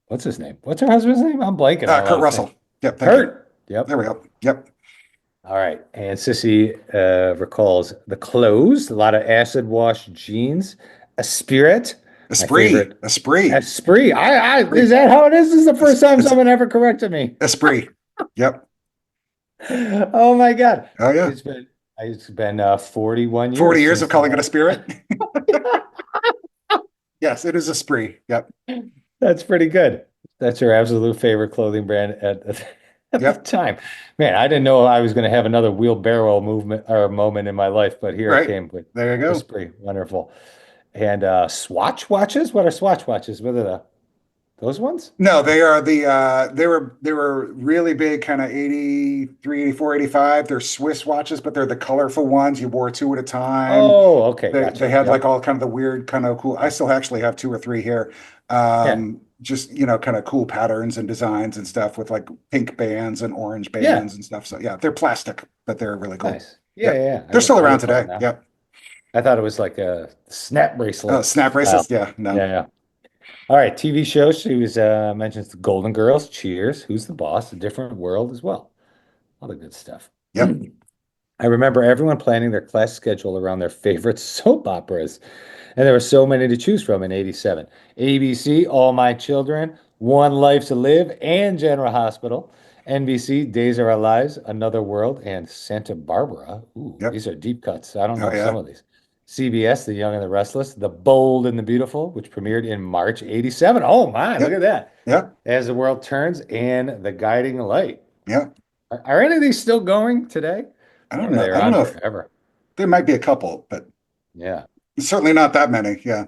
what's his name? What's her husband's name? I'm blanking. Kurt Russell. Yep. Kurt. Yep. There we go. Yep. All right. And Sissy recalls The Clothes, a lot of acid wash jeans, Esprit. Esprit. Is that how it is? This is the first time someone ever corrected me. Esprit. Yep. Oh my God. Oh yeah. It's been 41 years. 40 years of calling it a spirit. Yes, it is Esprit. Yep. That's pretty good. That's her absolute favorite clothing brand at the time. Man, I didn't know I was going to have another wheelbarrow movement or moment in my life, but here it came with there you go. Esprit. Wonderful. And Swatch watches? What are Swatch watches? What are those ones? No, they are they were really big, kind of 83, 84, 85. They're Swiss watches, but they're the colorful ones. You wore 2 at a time. Oh, okay. They had like all kind of the weird, kind of cool. I still actually have 2 or 3 here. Just, kind of cool patterns and designs and stuff with like pink bands and orange bands and stuff. So yeah, they're plastic, but they're really cool. Nice. Yeah. They're still around today. Yep. I thought it was like a snap bracelet. Oh, snap bracelets? Yeah. No. Yeah. All right, TV shows. She mentions the Golden Girls, Cheers, Who's the Boss, A Different World as well. All the good stuff. Yep. I remember everyone planning their class schedule around their favorite soap operas. And there were so many to choose from in 87. ABC, All My Children, One Life to Live, and General Hospital. NBC, Days of Our Lives, Another World, and Santa Barbara. Ooh, these are deep cuts. I don't know some of these. CBS, The Young and the Restless, The Bold and the Beautiful, which premiered in March 87. Oh, my, look at that. Yeah. As the World Turns, and The Guiding Light. Yeah. Are any of these still going today? I don't know. I don't know forever. There might be a couple, but yeah, certainly not that many. Yeah.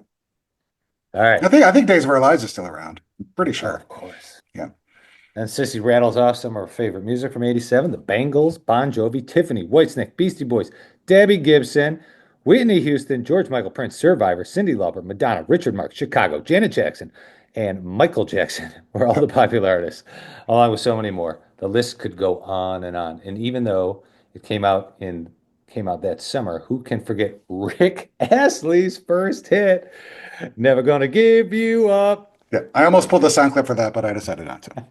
All right. I think Days of Our Lives is still around. I'm pretty sure. Of course. Yeah. And Sissy rattles off some of her favorite music from 87, the Bangles, Bon Jovi, Tiffany, Whitesnake, Beastie Boys, Debbie Gibson, Whitney Houston, George Michael, Prince, Survivor, Cyndi Lauper, Madonna, Richard Marx, Chicago, Janet Jackson, and Michael Jackson were all the popular artists, along with so many more. The list could go on and on. And even though it came out that summer, who can forget Rick Astley's first hit, Never Gonna Give You Up? Yeah, I almost pulled the sound clip for that, but I decided not to.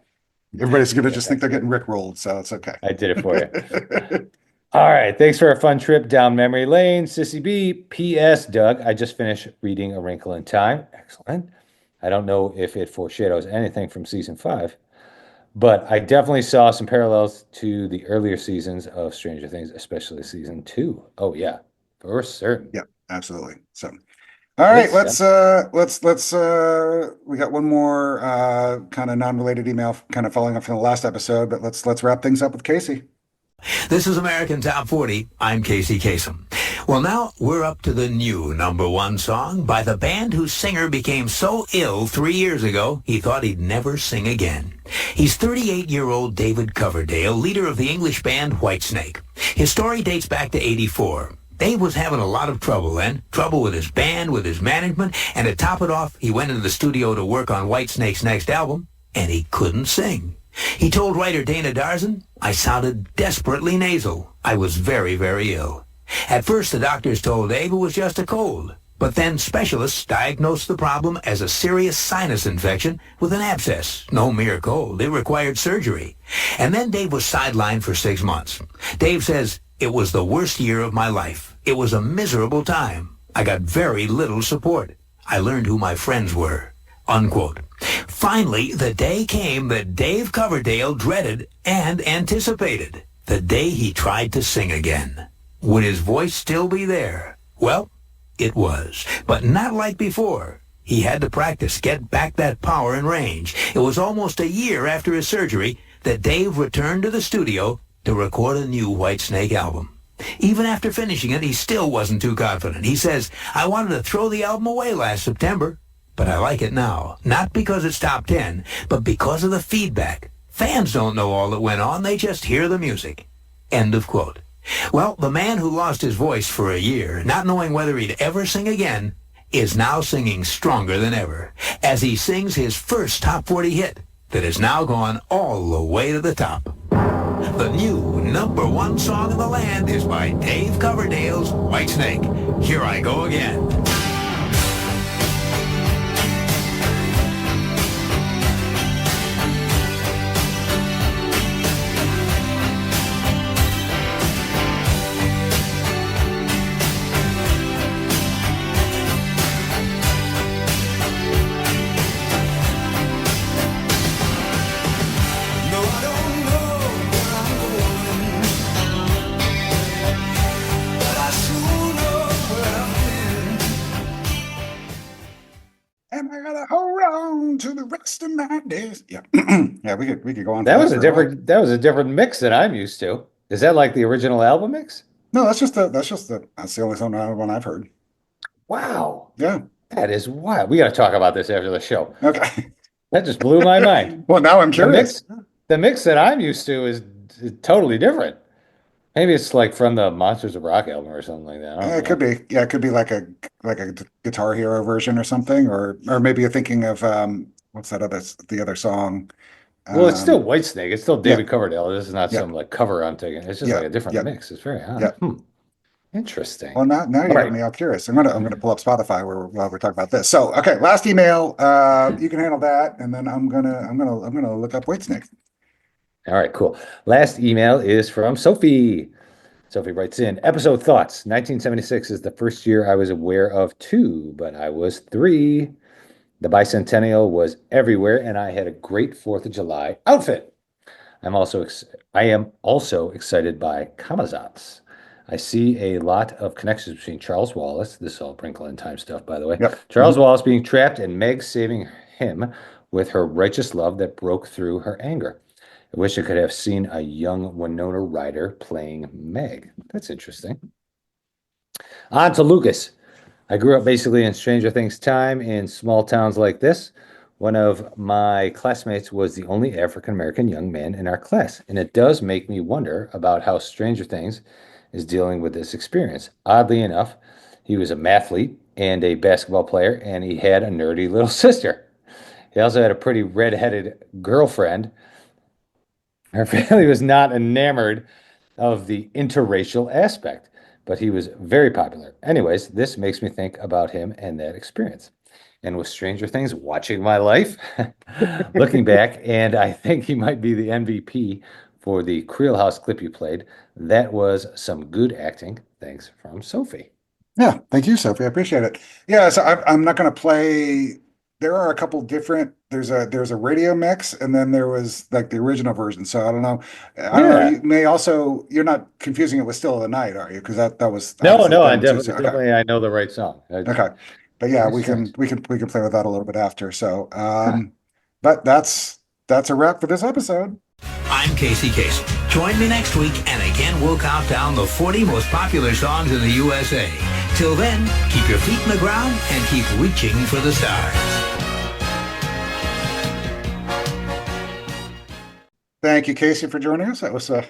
Everybody's going to just think they're getting rickrolled, so it's okay. I did it for you. All right. Thanks for a fun trip down memory lane. Sissy B, P.S. Doug, I just finished reading A Wrinkle in Time. Excellent. I don't know if it foreshadows anything from season 5, but I definitely saw some parallels to the earlier seasons of Stranger Things, especially season 2. Oh, yeah, for certain. Yeah, absolutely. So, all right, let's we got one more kind of non-related email kind of following up from the last episode, but let's wrap things up with Casey. This is American Top 40. I'm Casey Kasem. Well, now we're up to the new #1 song by the band whose singer became so ill 3 years ago he thought he'd never sing again. He's 38-year-old David Coverdale, leader of the English band Whitesnake. His story dates back to '84. Dave was having a lot of trouble then, trouble with his band, with his management, and to top it off, he went into the studio to work on Whitesnake's next album, and he couldn't sing. He told writer Dana Darzan, "I sounded desperately nasal. I was very, very ill." At first, the doctors told Dave it was just a cold, but then specialists diagnosed the problem as a serious sinus infection with an abscess. No mere cold. It required surgery. And then Dave was sidelined for 6 months. Dave says, "It was the worst year of my life. It was a miserable time. I got very little support. I learned who my friends were." Unquote. Finally, the day came that Dave Coverdale dreaded and anticipated. The day he tried to sing again. Would his voice still be there? Well, it was, but not like before. He had to practice, get back that power and range. It was almost a year after his surgery that Dave returned to the studio to record a new Whitesnake album. Even after finishing it, he still wasn't too confident. He says, "I wanted to throw the album away last September, but I like it now. Not because it's top 10, but because of the feedback. Fans don't know all that went on. They just hear the music." End of quote. Well, the man who lost his voice for a year, not knowing whether he'd ever sing again, is now singing stronger than ever as he sings his first top 40 hit that has now gone all the way to the top. The new #1 song in the land is by Dave Coverdale's Whitesnake. Here I Go Again. And I gotta hold on to the rest of my days. Yeah, yeah, we could go on. That was a different mix than I'm used to. Is that like the original album mix? No, that's the only one I've heard. Wow. Yeah. That is wild. We got to talk about this after the show. Okay. That just blew my mind. Well, now I'm curious. The mix that I'm used to is totally different. Maybe it's like from the Monsters of Rock album or something like that. I don't know. It could be. Yeah, it could be like a Guitar Hero version or something, or maybe you're thinking of what's the other song? Well, it's still Whitesnake. It's still David Coverdale. This is not some like cover I'm taking. It's just like a different mix. It's very odd. Yeah. Interesting. Well, now you're making me all curious. I'm gonna pull up Spotify while we're talking about this. So, okay, last email. You can handle that, and then I'm gonna look up Whitesnake. All right, cool. Last email is from Sophie. Sophie writes in, episode thoughts. 1976 is the first year I was aware of 2, but I was 3. The bicentennial was everywhere, and I had a great 4th of July outfit. I am also excited by Kamazats. I see a lot of connections between Charles Wallace, this is all Wrinkle in Time stuff, by the way. Yep. Charles Wallace being trapped and Meg saving him with her righteous love that broke through her anger. I wish I could have seen a young Winona Ryder playing Meg. That's interesting. On to Lucas. I grew up basically in Stranger Things time in small towns like this. One of my classmates was the only African-American young man in our class, and it does make me wonder about how Stranger Things is dealing with this experience. Oddly enough, he was a mathlete and a basketball player, and he had a nerdy little sister. He also had a pretty red-headed girlfriend. Her family was not enamored of the interracial aspect, but he was very popular. Anyways, this makes me think about him and that experience. And with Stranger Things watching my life, looking back, and I think he might be the MVP for the Creel House clip you played. That was some good acting. Thanks from Sophie. Yeah, thank you, Sophie. I appreciate it. Yeah, so I'm not going to play. There are a couple different. There's a radio mix, and then there was like the original version. So I don't know. I don't know. You may also. You're not confusing it with Still of the Night, are you? Because that was no. I definitely I know the right song. Okay, but yeah, we can play with that a little bit after. So, but that's a wrap for this episode. I'm Casey Kasem. Join me next week, and again we'll count down the 40 most popular songs in the USA. Till then, keep your feet in the ground and keep reaching for the stars. Thank you, Casey, for joining us. That was fun.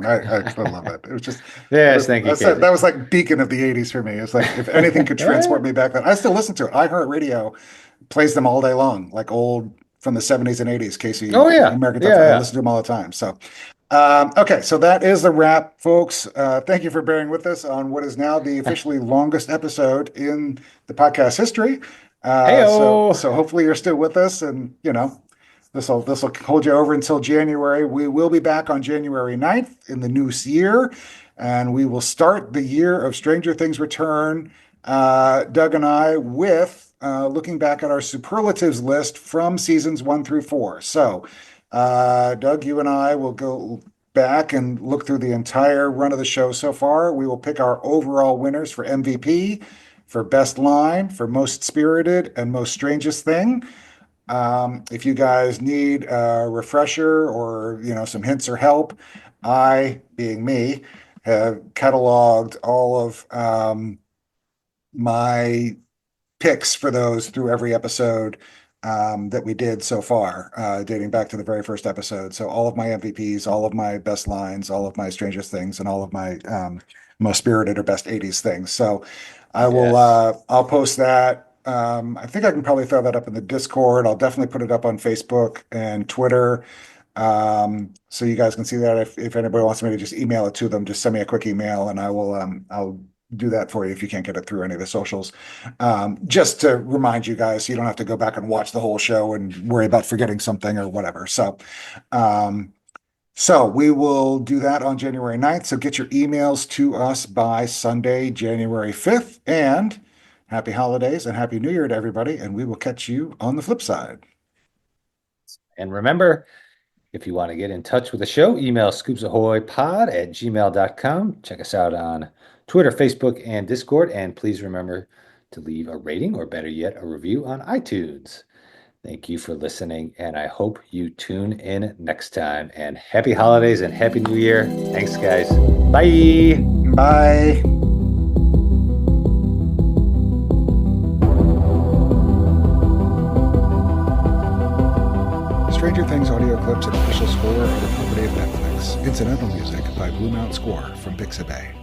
I love it. It was just thank you. That was like beacon of the '80s for me. It's like if anything could transport me back then. I still listen to it. iHeartRadio plays them all day long, like old from the '70s and '80s. Casey, oh yeah, American I listen to them all the time. So, okay, so that is the wrap, folks. Thank you for bearing with us on what is now the officially longest episode in the podcast history. So hopefully you're still with us, and this will hold you over until January. We will be back on January 9th in the new year, and we will start the year of Stranger Things Return, Doug and I, with looking back at our superlatives list from seasons 1 through 4. So, Doug, you and I will go back and look through the entire run of the show so far. We will pick our overall winners for MVP, for best line, for most spirited, and most strangest thing. If you guys need a refresher or some hints or help, I, being me, have cataloged all of my picks for those through every episode that we did so far, dating back to the very first episode. So all of my MVPs, all of my best lines, all of my strangest things, and all of my most spirited or best 80s things. So I will I'll post that. I think I can probably throw that up in the Discord. I'll definitely put it up on Facebook and Twitter, so you guys can see that. If anybody wants me to just email it to them, just send me a quick email, and I will I'll do that for you if you can't get it through any of the socials. Just to remind you guys, so you don't have to go back and watch the whole show and worry about forgetting something or whatever. So we will do that on January 9th. So get your emails to us by Sunday, January 5th, and happy holidays and happy New Year to everybody, and we will catch you on the flip side. And remember, if you want to get in touch with the show, email scoopsahoypod@gmail.com. Check us out on Twitter, Facebook, and Discord. And please remember to leave a rating, or better yet, a review on iTunes. Thank you for listening, and I hope you tune in next time. And happy holidays and happy New Year. Thanks, guys. Bye. Bye. Stranger Things audio clips and official score are the property of Netflix. Incidental music by Blue Mount Score from Pixabay.